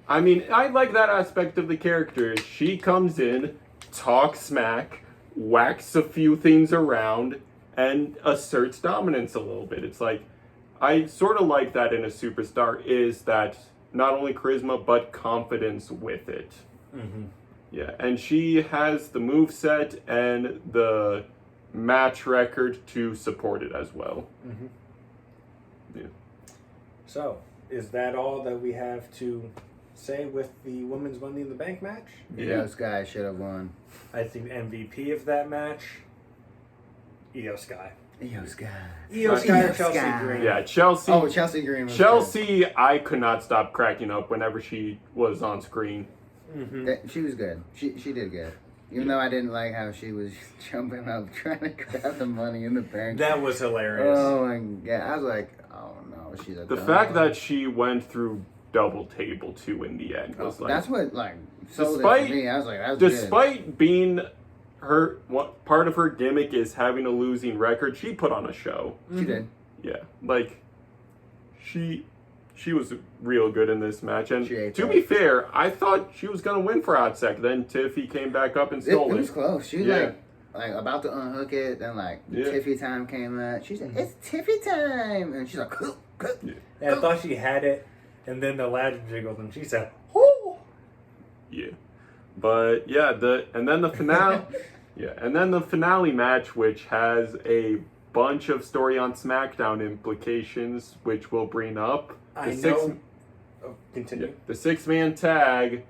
I mean, I like that aspect of the character. She comes in, talks smack, whacks a few things around, and asserts dominance a little bit. It's like, I sort of like that in a superstar, is that not only charisma, but confidence with it. Mm-hmm. Yeah, and she has the moveset and the match record to support it as well. Mm-hmm. Yeah. So, is that all that we have to say with the women's Money in the Bank match? Io Sky should have won. I think MVP of that match, Io Sky. Io Sky. Io Sky or Io Chelsea Sky. Green? Yeah, Chelsea. Oh, Chelsea Green was Chelsea, I could not stop cracking up whenever she was on screen. Mm-hmm. good. She was good. She did good. Even though I didn't like how she was jumping up trying to grab the Money in the Bank. That was hilarious. Oh my god! I was like, oh no, she's a. The dog. fact that she went through double table too in the end was like, that's what like sold it Despite- for me. I was like, that's good. despite being her, what part of her gimmick is having a losing record, she put on a show. She did. Yeah, like she was real good in this match, and She ate to that. be fair, I thought she was gonna win for a hot sec. Then Tiffy came back up and It stole was close. She was Yeah. like about to unhook it, then like Yeah. Tiffy time came out. She said, "It's Tiffy time," and she's like, Yeah, I thought she had it, and then the ladder jiggled, and she said, "Oh!" Yeah, but yeah, and then the finale, and then the finale match, which has a bunch of story on SmackDown implications, which we'll bring up. I The six- know. Oh, continue. The 6-man tag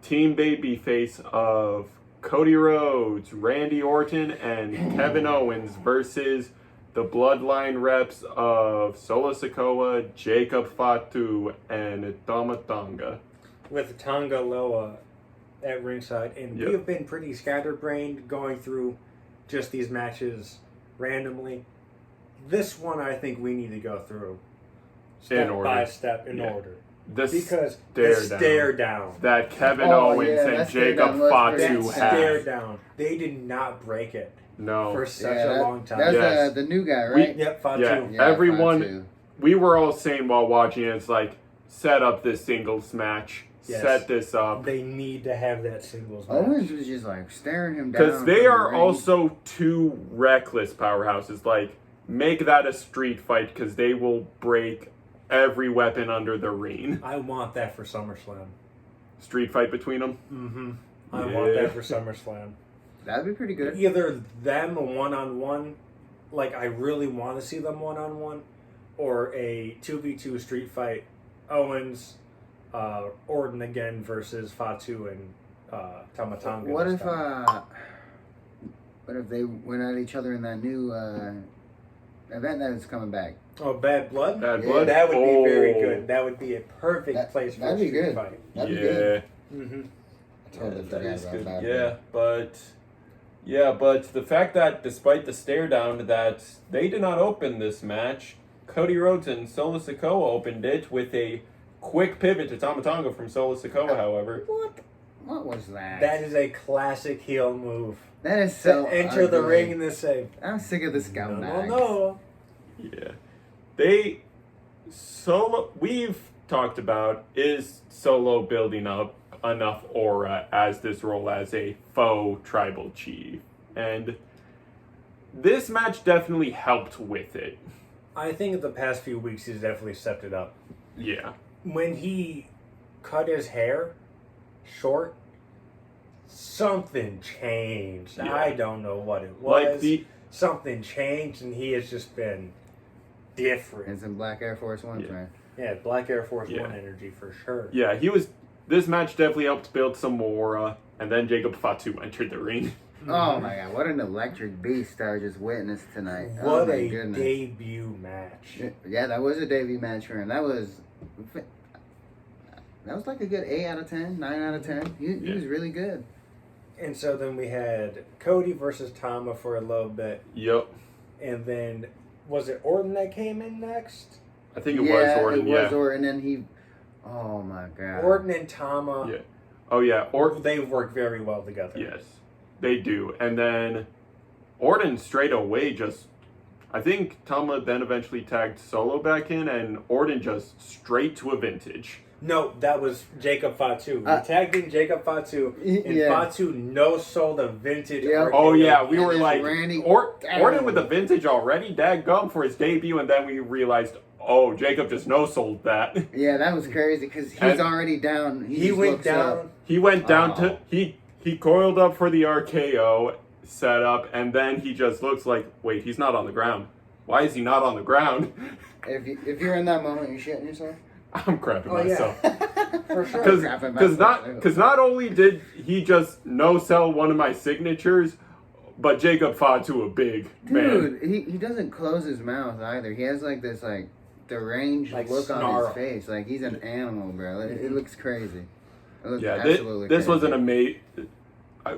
team babyface of Cody Rhodes, Randy Orton, and Kevin Owens versus the bloodline reps of Solo Sikoa, Jacob Fatu, and Tama Tonga. With Tonga Loa at ringside, and Yep. we have been pretty scatterbrained going through just these matches randomly. This one, I think we need to go through step order. by step in Yeah. order, The because stare the down. stare down, that Kevin Oh, Owens yeah, and that stare Jacob down was Fatu pretty that sad. stare had. down, they did not break it No. for such Yeah, a long time. That's Yes. the new guy, We- right? Yep, Fatu. Yeah. Yeah, Everyone- Fatu. We were all saying while watching it, it's like, set up this singles match. Yes. Set this up. They need to have that singles match. Owens was just like staring him down. Because they from the are ring. also two reckless powerhouses. Like, make that a street fight because they will break every weapon under the ring. I want that for SummerSlam. Street fight between them. Mm-hmm. I Yeah. want that for SummerSlam. That'd be pretty good. Either them one-on-one, like I really want to see them one-on-one, or a 2v2 street fight, Owens, Orton again versus Fatu and Tama Tonga. What this if time. what if they went at each other in that new event that is coming back? Oh, Bad Blood? Bad Yeah. Blood. That would be very Oh. good. That would be a perfect That- place for a that'd be street good. fight. That'd be Yeah. good. Mm-hmm. I totally that forgot is about good. that. But the fact that despite the stare down that they did not open this match, Cody Rhodes and Solo Sikoa opened it with a quick pivot to Tama Tonga from Solo Sikoa, however. What was that? That is a classic heel move. That is so. To enter the ugly. ring and then say, I'm sick of the no, scumbags. no. Yeah. We've talked about, is Solo building up enough aura as this role as a faux tribal chief? And this match definitely helped with it. I think in the past few weeks he's definitely stepped it up. Yeah. When he cut his hair short, something changed. Yeah. I don't know what it was. Like something changed, and he has just been different. And some black Air Force Ones, Yeah. man. Yeah, Black Air Force Yeah. One energy for sure. Yeah, this match definitely helped build some aura, and then Jacob Fatu entered the ring. Oh my god, what an electric beast I just witnessed tonight. Mm-hmm. What oh my a goodness. debut match. Yeah, that was a debut match for him. That was like a good 8 out of 10, 9 out of 10. He Yeah. was really good. And so then we had Cody versus Tama for a little bit, Yup. and then was it Orton that came in next? I think it was Orton, It was yeah. Orton, and he. Oh my god. Orton and Tama, Yeah. Oh, yeah. they work very well together. Yes, they do. And then Orton straight away just, I think Tama then eventually tagged Solo back in, and Orton just straight to a vintage. No, that was Jacob Fatu. We tagged in Jacob Fatu, and Yeah. Fatu no-sold the vintage. Yeah. RKO. Oh yeah, we And were then like, Randy- Orton with the vintage already, daggum for his debut, and then we realized, oh, Jacob just no-sold that. Yeah, that was crazy because he's And- already down. He just went looks down. up. He went down Oh. to, he he coiled up for the RKO setup, and then he just looks like, wait, he's not on the ground. Why is he not on the ground? If you're in that moment, you're shitting yourself. I'm crapping Oh, yeah. myself. For sure. Because not only did he just no sell one of my signatures, but Jacob Fatu a big man. Dude, he doesn't close his mouth either. He has like this like deranged Like look on snarl. his face. Like he's an animal, bro. It looks crazy. It looks Yeah, absolutely this was crazy. an amazing.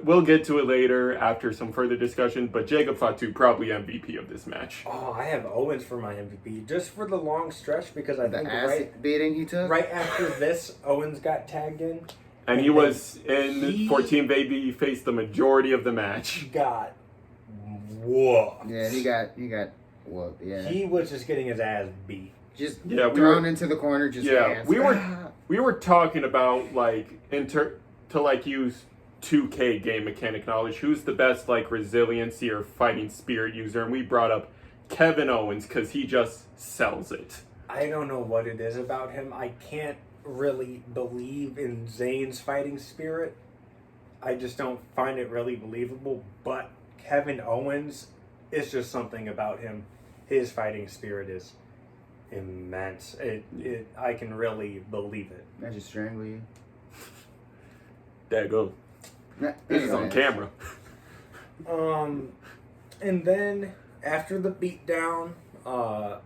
We'll get to it later after some further discussion, but Jacob Fatu probably MVP of this match. Oh, I have Owens for my MVP just for the long stretch because I The think ass beating he took. right after this, Owens got tagged in. And he was in 14 baby faced the majority of the match. Got whooped. Yeah, he got whooped. Yeah, He was just getting his ass beat. just Yeah, we thrown were- into the corner. Just Yeah, hands. we were talking about like to like use 2K game mechanic knowledge. Who's the best like resiliency or fighting spirit user? And we brought up Kevin Owens because he just sells it. I don't know what it is about him. I can't really believe in Zayn's fighting spirit. I just don't find it really believable. But Kevin Owens is just something about him. His fighting spirit is immense. I can really believe it. I just strangle you. There you go. This is on camera. And then after the beatdown, The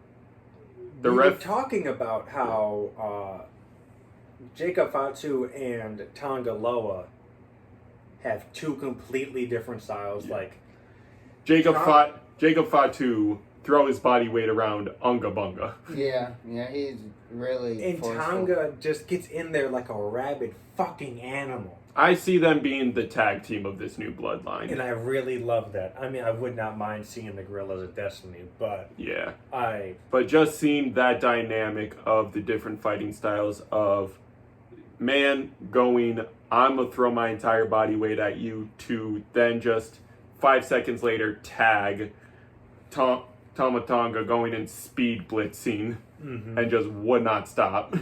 we were ref- talking about how Jacob Fatu and Tonga Loa have two completely different styles. Yeah. Like Jacob Fatu throw his body weight around Unga Bunga. Yeah, he's really. and forceful. Tonga just gets in there like a rabid fucking animal. I see them being the tag team of this new bloodline. And I really love that. I mean, I would not mind seeing the Gorillas of Destiny, but Yeah. I But just seeing that dynamic of the different fighting styles of man going, I'm gonna throw my entire body weight at you, to then just 5 seconds later tag Tama Tonga going in speed blitzing and just would not stop.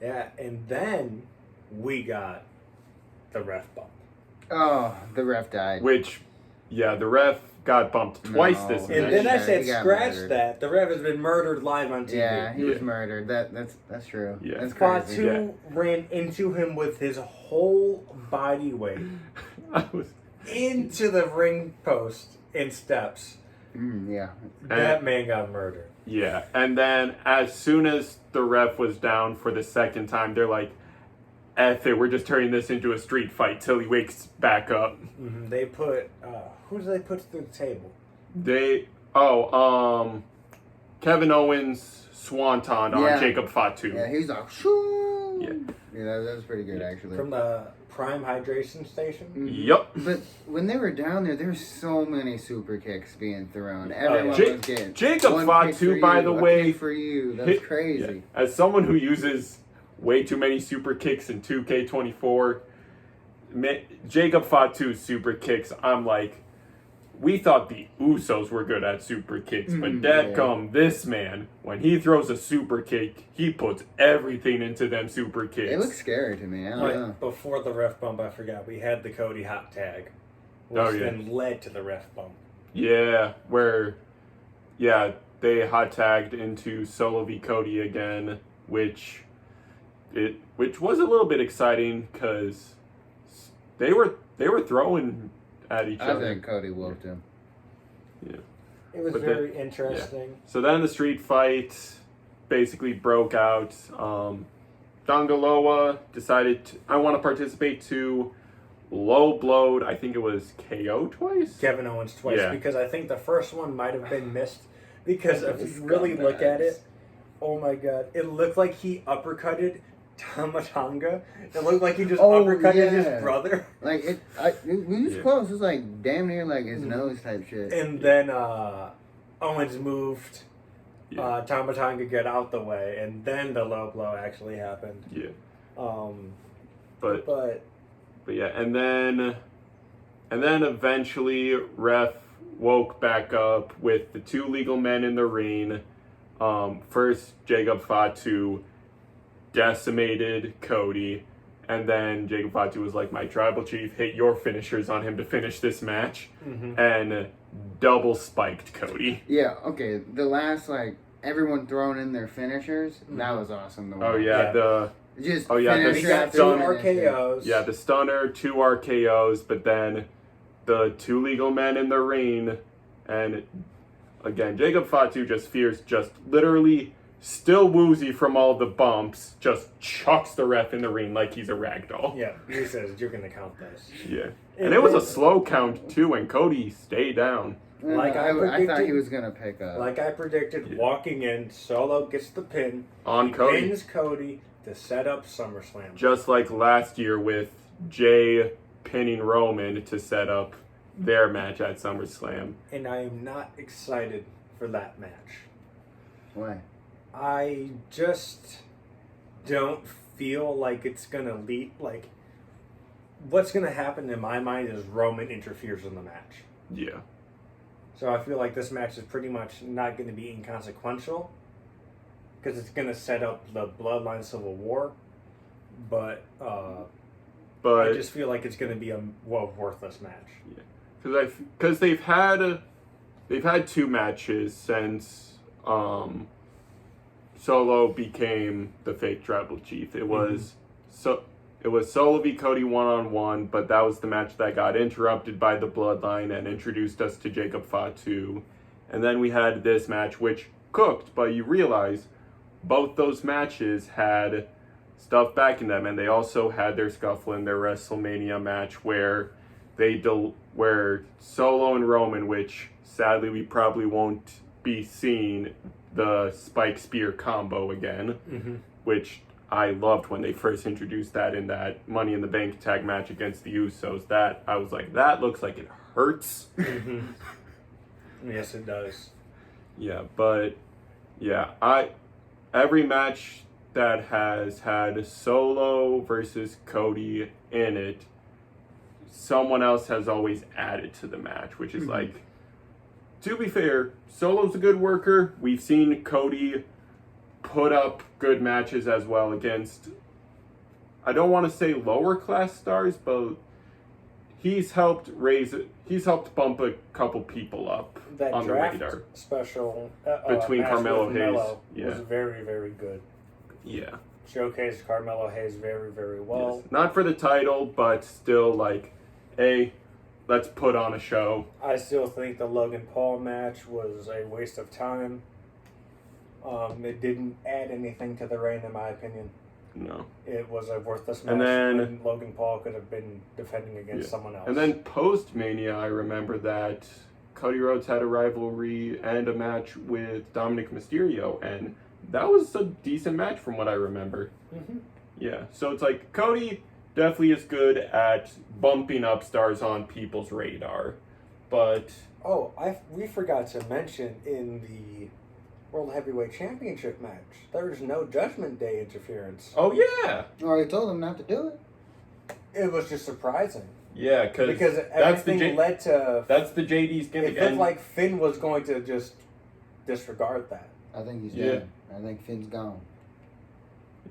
yeah, and then we got the ref bump. Oh, the ref died. Which, yeah, the ref got bumped twice No. this Yeah, And then I match. said, he got scratch murdered. that. The ref has been murdered live on TV. Yeah, he was Yeah. murdered. That's true. Yeah. That's crazy. Fatu Yeah. ran into him with his whole body weight I was, into the ring post and steps. Yeah. That man got murdered. yeah, and then as soon as the ref was down for the second time, they're like, F it, we're just turning this into a street fight till he wakes back up. They put who did they put through the table? Kevin Owens swanton Yeah. on Jacob Fatu. Yeah, he's like, shoo. Yeah. Yeah, that was pretty good actually. From the Prime Hydration Station. Yup. But when they were down there were so many super kicks being thrown. yeah. Everyone Ja- was getting Jacob one Fatu, kick for by you, the a way, kick for you. That's hit- crazy. Yeah. As someone who uses way too many super kicks in 2K24, Jacob Fatu's super kicks, I'm like, we thought the Usos were good at super kicks, but dadgum, this man, when he throws a super kick, he puts everything into them super kicks. It looks scary to me. I don't But know. before the ref bump, I forgot we had the Cody hot tag, which Oh, yeah. then led to the ref bump. Yeah, they hot tagged into Solo v Cody again, which was a little bit exciting because they were throwing at each I other. think Cody whooped him. Yeah. It was But very interesting. So then the street fight basically broke out. Dongaloa decided I want to participate to low blowed. I think it was KO twice. Kevin Owens twice Yeah. because I think the first one might have been missed because if you really look at it, oh my god, it looked like he uppercutted Tamatanga. It looked like he just uppercutted yeah. his brother. Like it was Yeah. close. It was like damn near like his nose type shit. And then Owens moved. Yeah. Tamatanga got out the way, and then the low blow actually happened. Yeah. But But yeah, and then eventually ref woke back up with the two legal men in the ring. First Jacob Fatu decimated Cody, And then Jacob Fatu was like, my tribal chief, hit your finishers on him to finish this match. And double spiked Cody. Yeah, okay. The last, like, everyone throwing in their finishers, that was awesome. To watch. Oh, yeah, Yeah. Just Oh, yeah, finisher We got after two finisher. RKOs. the stunner, 2 RKOs, but then the 2 legal men in the ring. And again, Jacob Fatu just literally still woozy from all the bumps, just chucks the ref in the ring like he's a ragdoll. Yeah, he says, you're going to count this. Yeah. And it was a slow count, too, and Cody stayed down. Like I I thought predicted- he was going to pick up. Like I predicted, Yeah. walking in, Solo gets the pin. On He Cody. pins Cody to set up SummerSlam. Just like last year with Jay pinning Roman to set up their match at SummerSlam. And I am not excited for that match. Why? I just don't feel like it's going to lead. Like, what's going to happen in my mind is Roman interferes in the match. Yeah. So I feel like this match is pretty much not going to be inconsequential because it's going to set up the Bloodline Civil War. But I But just feel like it's going to be a worthless match. because they've had 2 matches since Solo became the fake tribal chief. It was Solo v Cody 1-on-1, but that was the match that got interrupted by the Bloodline and introduced us to Jacob Fatu. And then we had this match which cooked, but you realize both those matches had stuff back in them, and they also had their scuffle in their WrestleMania match where where Solo and Roman, which sadly we probably won't be seeing the Spike Spear combo again, which I loved when they first introduced that in that Money in the Bank tag match against the Usos. That I was like, that looks like it hurts. Yes, it does. Yeah, but yeah, every match that has had Solo versus Cody in it, someone else has always added to the match, which is like, to be fair, Solo's a good worker. We've seen Cody put up good matches as well against, I don't want to say lower class stars, but he's helped bump a couple people up That on the draft radar. special Between match Carmelo with Hayes, Melo yeah. was very, very good. Yeah. Showcased Carmelo Hayes very, very well. Yes. Not for the title, but still like, let's put on a show. I still think the Logan Paul match was a waste of time. It didn't add anything to the reign, in my opinion. No. It was a worthless match. And then- when Logan Paul could have been defending against someone else. And then post Mania, I remember that Cody Rhodes had a rivalry and a match with Dominic Mysterio, and that was a decent match from what I remember. Mhm. Yeah, so it's like Cody definitely is good at bumping up stars on people's radar, but we forgot to mention in the World Heavyweight Championship match, there's no Judgment Day interference. oh yeah, I already told him not to do it. It was just surprising yeah, because that's everything led to. that's the JD's gimmick. It looked And like Finn was going to just disregard that. I think he's Yeah. dead. I think Finn's gone.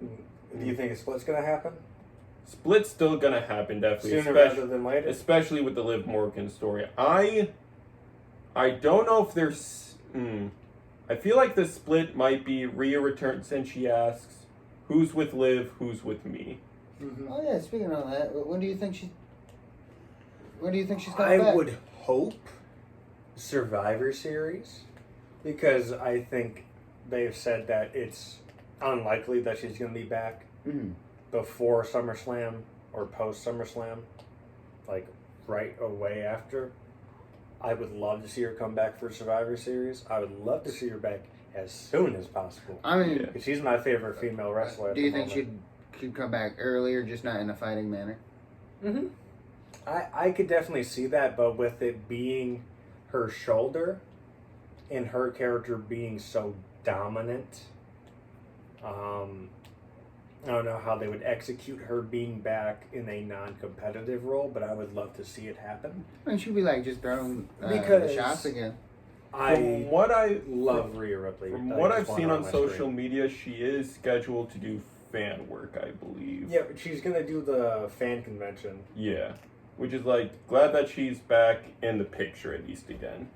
Do you think a split's going to happen Split's still gonna happen definitely, sooner rather than later? especially with the Liv Morgan story. I don't know if there's. I feel like the split might be Rhea returns and she asks, "Who's with Liv? Who's with me?" Oh yeah, speaking of that, when do you think she's coming I back? would hope Survivor Series, because I think they've said that it's unlikely that she's going to be back before SummerSlam or post SummerSlam, like right away after. I would love to see her come back for Survivor Series. I would love to see her back as soon as possible. I mean, Yeah. 'Cause she's my favorite female wrestler. at do you the think moment. she'd come back earlier, just not in a fighting manner? Mm-hmm. I could definitely see that, but with it being her shoulder and her character being so dominant, I don't know how they would execute her being back in a non-competitive role, but I would love to see it happen. I mean, she'd be like just throwing the Because- shots again. I From what I love Rhea Ripley. From I what just I've want seen her on my social screen. media, she is scheduled to do fan work, I believe. Yeah, but she's gonna do the fan convention. Yeah. Which is like, glad that she's back in the picture at least again.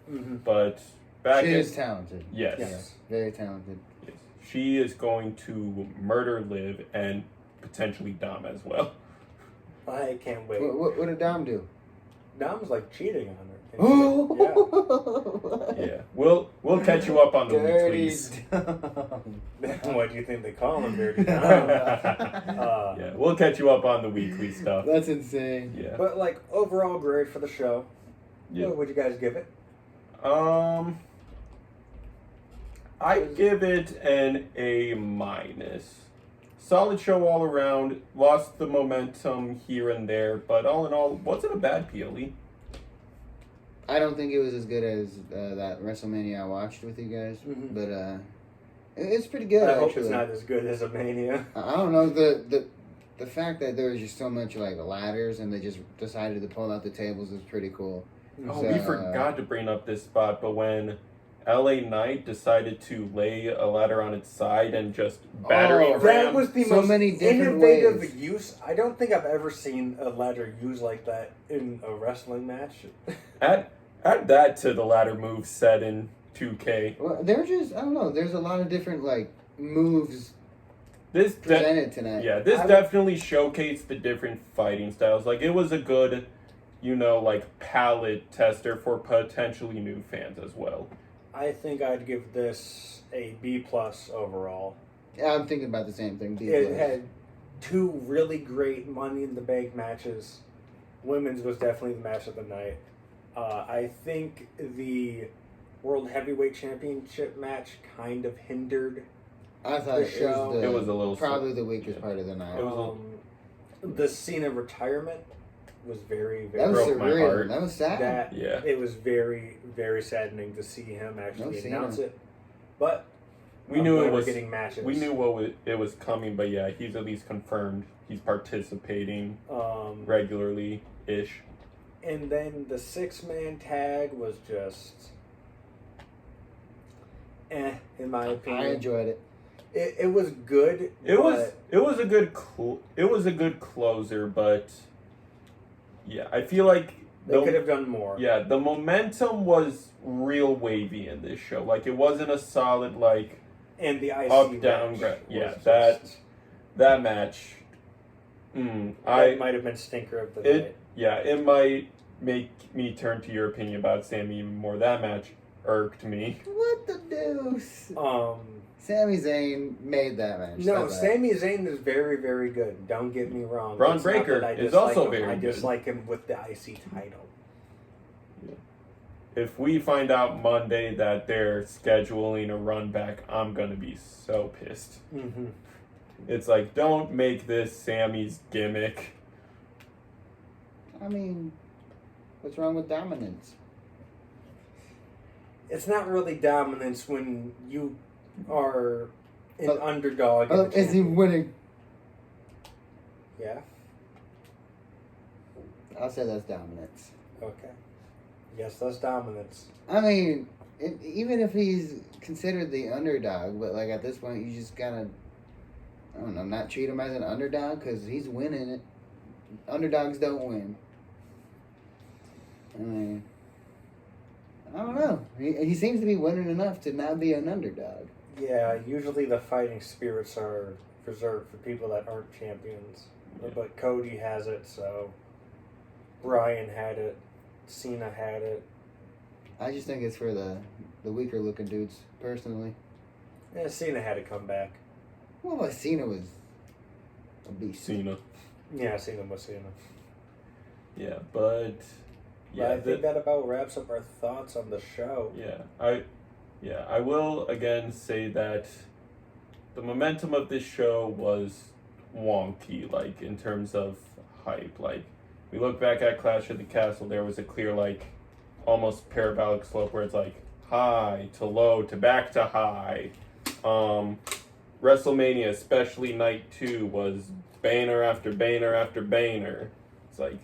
Mm-hmm. But back She in, is talented. yes, Yes. Very talented. yes. She is going to murder Liv and potentially Dom as well. I can't wait. What did Dom do? Dom's like cheating on her. Yeah. Oh! Yeah. We'll catch you up on the Dirty weeklies. Dom. What do you think they call him, Dirty Dom? Yeah, we'll catch you up on the weekly stuff. That's insane. Yeah. But like overall grade for the show. Yeah. What would you guys give it? I give it an A minus. Solid show all around. Lost the momentum here and there, but all in all, wasn't a bad PLE. I don't think it was as good as that WrestleMania I watched with you guys, Mhm. but it's pretty good. I hope actually. it's not as good as a Mania. I don't know the fact that there was just so much like ladders and they just decided to pull out the tables is pretty cool. Oh, So, we forgot to bring up this spot, but when LA Knight decided to lay a ladder on its side and just battery Oh, ram. That was the So most many different innovative ways. use. I don't think I've ever seen a ladder used like that in a wrestling match. Add that to the ladder move set in 2K. Well, they're just I don't know. There's a lot of different like moves This presented tonight. Yeah, this I would- definitely showcased the different fighting styles. Like, it was a good, like, palette tester for potentially new fans as well. I think I'd give this a B plus overall. Yeah, I'm thinking about the same thing. B+. It had two really great Money in the Bank matches. Women's was definitely the match of the night. I think the World Heavyweight Championship match kind of hindered. I thought the it show- was, It was a little probably the weakest yeah. part of the night. It was The Cena retirement was very, very. That was broke my surreal. heart. That was sad. That Yeah. it was very, very saddening to see him actually Cena. announce it. But We I'm knew glad it we're was. getting matches. We knew it was coming, but yeah, he's at least confirmed he's participating regularly ish. And then the 6-man tag was just, in my opinion. I enjoyed it. It was good. It but was a good closer, but yeah, I feel like they could have done more. yeah, the momentum was real wavy in this show. Like, it wasn't a solid like And the IC up down. match Yeah, was that just- match. that might have been stinker of the night. It might make me turn to your opinion about Sammy even more. That match irked me. What the deuce? Sami Zayn made that match. No, That's Sami Zayn is very, very good. Don't get me wrong. Braun It's not Breaker that I is dislike also him. very I good. dislike him with the IC title. If we find out Monday that they're scheduling a run back, I'm gonna be so pissed. Mm-hmm. It's like, don't make this Sammy's gimmick. I mean, what's wrong with dominance? It's not really dominance when you are an Oh. underdog. in Oh, the is he champion- winning? Yeah. I'll say that's dominance. Okay. Yes, that's dominance. I mean, even if he's considered the underdog, but like at this point, you just gotta, I don't know, not treat him as an underdog because he's winning it. Underdogs don't win. I mean, I don't know. He seems to be winning enough to not be an underdog. Yeah, usually the fighting spirits are reserved for people that aren't champions. Yeah. But Cody has it, so Bryan had it, Cena had it. I just think it's for the weaker looking dudes, personally. Yeah, Cena had to come back. Well, like Cena was a beast. Cena. Yeah, Cena was Cena. Yeah, but Yeah, I think that about wraps up our thoughts on the show. I will again say that the momentum of this show was wonky, like in terms of hype. Like, we look back at Clash of the Castle, there was a clear like almost parabolic slope where it's like high to low to back to high. WrestleMania, especially night 2, was banner after banner after banner. It's like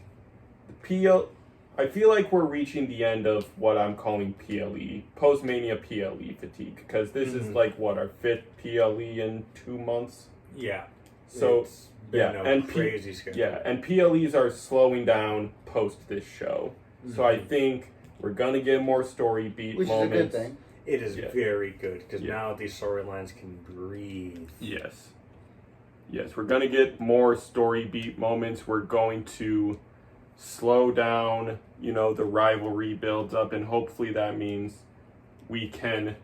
I feel like we're reaching the end of what I'm calling PLE, post-Mania PLE fatigue, because this is Mhm. like, what, our 5th PLE in 2 months? Yeah. So It's been yeah, a and crazy schedule. yeah, and PLEs are slowing down post this show. So I think we're gonna get more story beat Which moments. is a good thing. It is Yeah. very good because Yeah. now these storylines can breathe. Yes. Yes, we're going to get more story beat moments. We're going to slow down, the rivalry builds up, and hopefully that means we can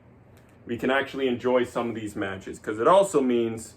actually enjoy some of these matches, because it also means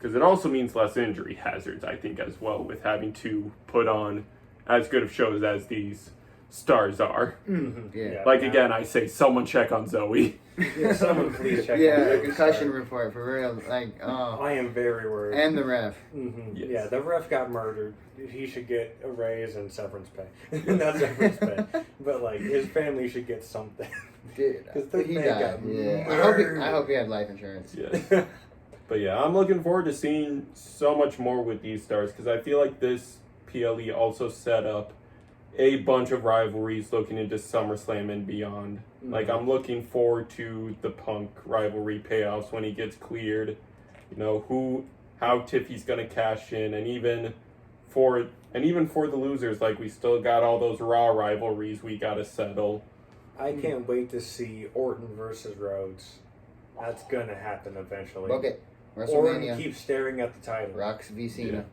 less injury hazards, I think, as well, with having to put on as good of shows as these stars are. Mm-hmm. Yeah. Like, again, I say someone check on Zoe. Yeah, someone please check. Yeah, on a Zoe concussion Stark. report for real. Like, oh, I am very worried. and the ref. Mm-hmm. Yes. Yeah, the ref got murdered. He should get a raise and severance pay. Not severance pay, but like his family should get something. Dude, 'Cause the he man died. got Yeah, murdered. I hope he had life insurance. Yes. But yeah, I'm looking forward to seeing so much more with these stars, because I feel like this PLE also set up a bunch of rivalries looking into SummerSlam and beyond. Like, I'm looking forward to the Punk rivalry payoffs when he gets cleared. How Tiffy's gonna cash in, and even for the losers, like, we still got all those Raw rivalries we gotta settle. I can't wait to see Orton versus Rhodes. That's gonna happen eventually. Book it. Orton WrestleMania. keeps staring at the title. Rocks v Cena. Yeah.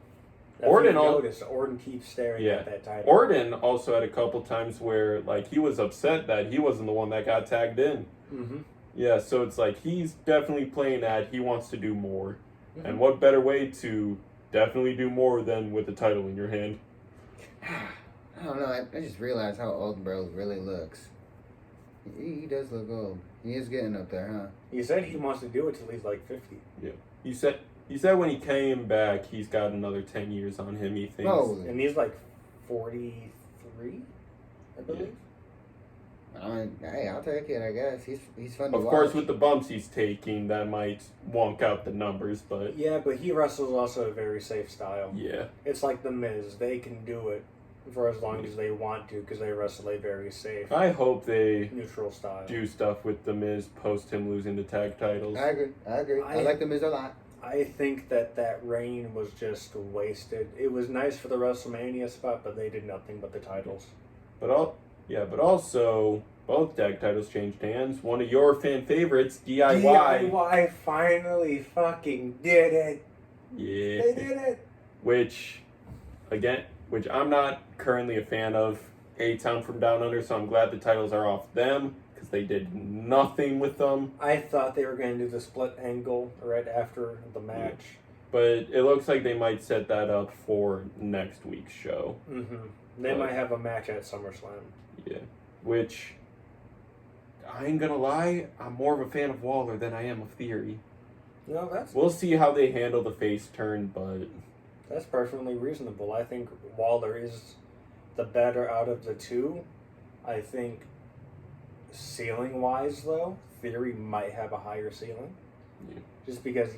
If Orton you al- notice, Orton keeps staring Yeah. at that title. Orton also had a couple times where, like, he was upset that he wasn't the one that got tagged in. Mm-hmm. Yeah, so it's like he's definitely playing that he wants to do more. Mhm. And what better way to definitely do more than with the title in your hand? I don't know. I just realized how old bro really looks. He does look old. He is getting up there, huh? He said he wants to do it till he's like 50. He said when he came back, he's got another 10 years on him, he thinks. Oh, And he's like 43, I believe. I mean, hey, I'll take it. I guess he's fun to Of watch. course, with the bumps he's taking, that might wonk out the numbers, but Yeah, but he wrestles also a very safe style. yeah. It's like The Miz. They can do it for as long as they want to because they wrestle a very safe, I hope they neutral style. do stuff with The Miz post him losing the tag titles. I agree. I like the Miz a lot. I think that reign was just wasted. It was nice for the WrestleMania spot, but they did nothing but the titles. But also both tag titles changed hands. One of your fan favorites, DIY. DIY finally fucking did it. Yeah. They did it. Which I'm not currently a fan of A-Town from Down Under, so I'm glad the titles are off them, because they did nothing with them. I thought they were going to do the split angle right after the match. But it looks like they might set that up for next week's show. Mm-hmm. They might have a match at SummerSlam. Yeah. Which, I ain't gonna lie, I'm more of a fan of Waller than I am of Theory. No, that's We'll see how they handle the face turn, but That's perfectly reasonable. I think Waller is the better out of the two. I think ceiling wise though, Theory might have a higher ceiling. Yeah. Just because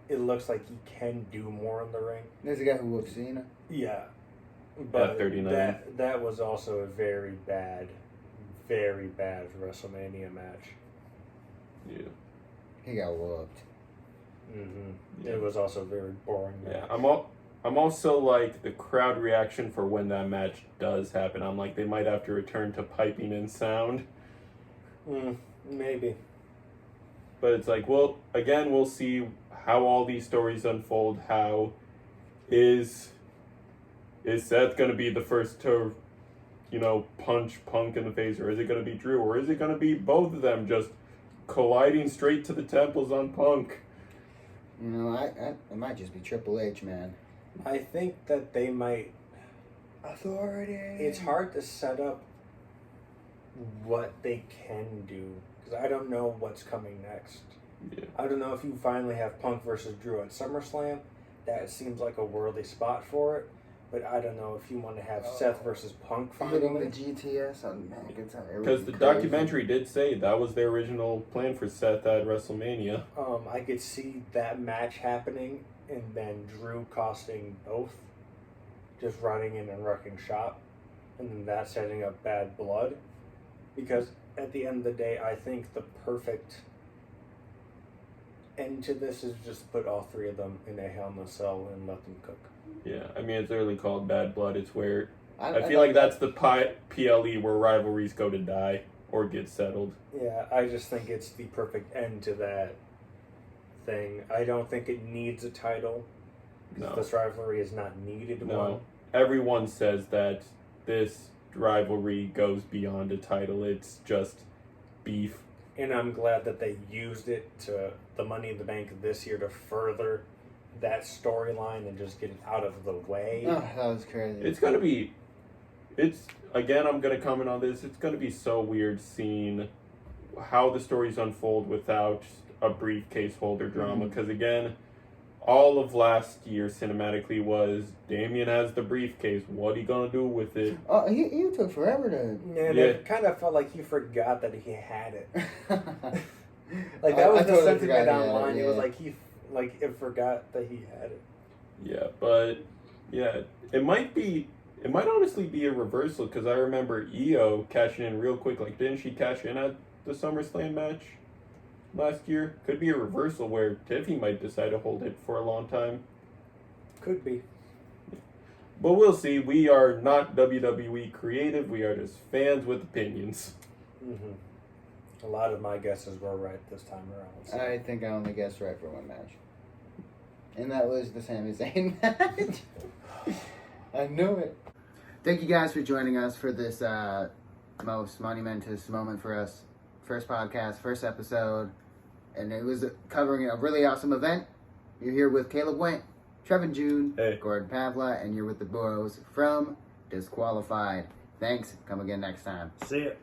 it looks like he can do more in the ring. There's a guy who whooped Cena. Yeah. But 39. that was also a very bad WrestleMania match. yeah. He got whooped. Mm-hmm. Yeah. It was also a very boring match. Yeah, I'm also like the crowd reaction for when that match does happen. I'm like they might have to return to piping and sound, Maybe. but it's like we'll see how all these stories unfold. How is Seth gonna be the first to, punch Punk in the face, or is it gonna be Drew, or is it gonna be both of them just colliding straight to the temples on Punk? It might just be Triple H, man. I think that they might. Authority. It's hard to set up what they can do because I don't know what's coming next. Yeah. I don't know if you finally have Punk versus Drew at SummerSlam. That seems like a worthy spot for it. But I don't know if you want to have Seth versus Punk Hitting the finally. GTS on McIntyre. Because the documentary did say that was their original plan for Seth at WrestleMania. I could see that match happening and then Drew costing both. Just running in and wrecking shop. And then that setting up bad blood. Because at the end of the day, I think the perfect end to this is just put all three of them in a Hell in a Cell and let them cook. Yeah, I mean, it's literally called Bad Blood. It's where I feel like like that's the PLE where rivalries go to die or get settled. Yeah, I just think it's the perfect end to that thing. I don't think it needs a title. No. This rivalry is not needed No. one. Everyone says that this rivalry goes beyond a title. It's just beef. And I'm glad that they used it to the Money in the Bank this year to further that storyline and just get it out of the way. Oh, that was crazy. It's gonna be. It's again. I'm gonna comment on this. It's gonna be so weird seeing how the stories unfold without a briefcase holder drama. Because again, all of last year cinematically was Damien has the briefcase. What he gonna do with it? Oh, he took forever to. And Yeah. it kind of felt like he forgot that he had it. Like I that was the totally sentiment forgot he had it, online. It was yeah. like it forgot that he had it. Yeah, but yeah, it might be. It might honestly be a reversal because I remember Io cashing in real quick. Like, didn't she cash in at the SummerSlam match last year? Could be a reversal where Tiffy might decide to hold it for a long time. Could be. But we'll see. We are not WWE creative. We are just fans with opinions. Mm-hmm. A lot of my guesses were right this time around. So. I think I only guessed right for one match. And that was the Sami Zayn match. I knew it. Thank you guys for joining us for this most monumentous moment for us. First podcast, first episode. And it was covering a really awesome event. You're here with Caleb Went, Trevin June, Hey. Gordon Pavla, and you're with the Boros from Disqualified. Thanks. Come again next time. See it.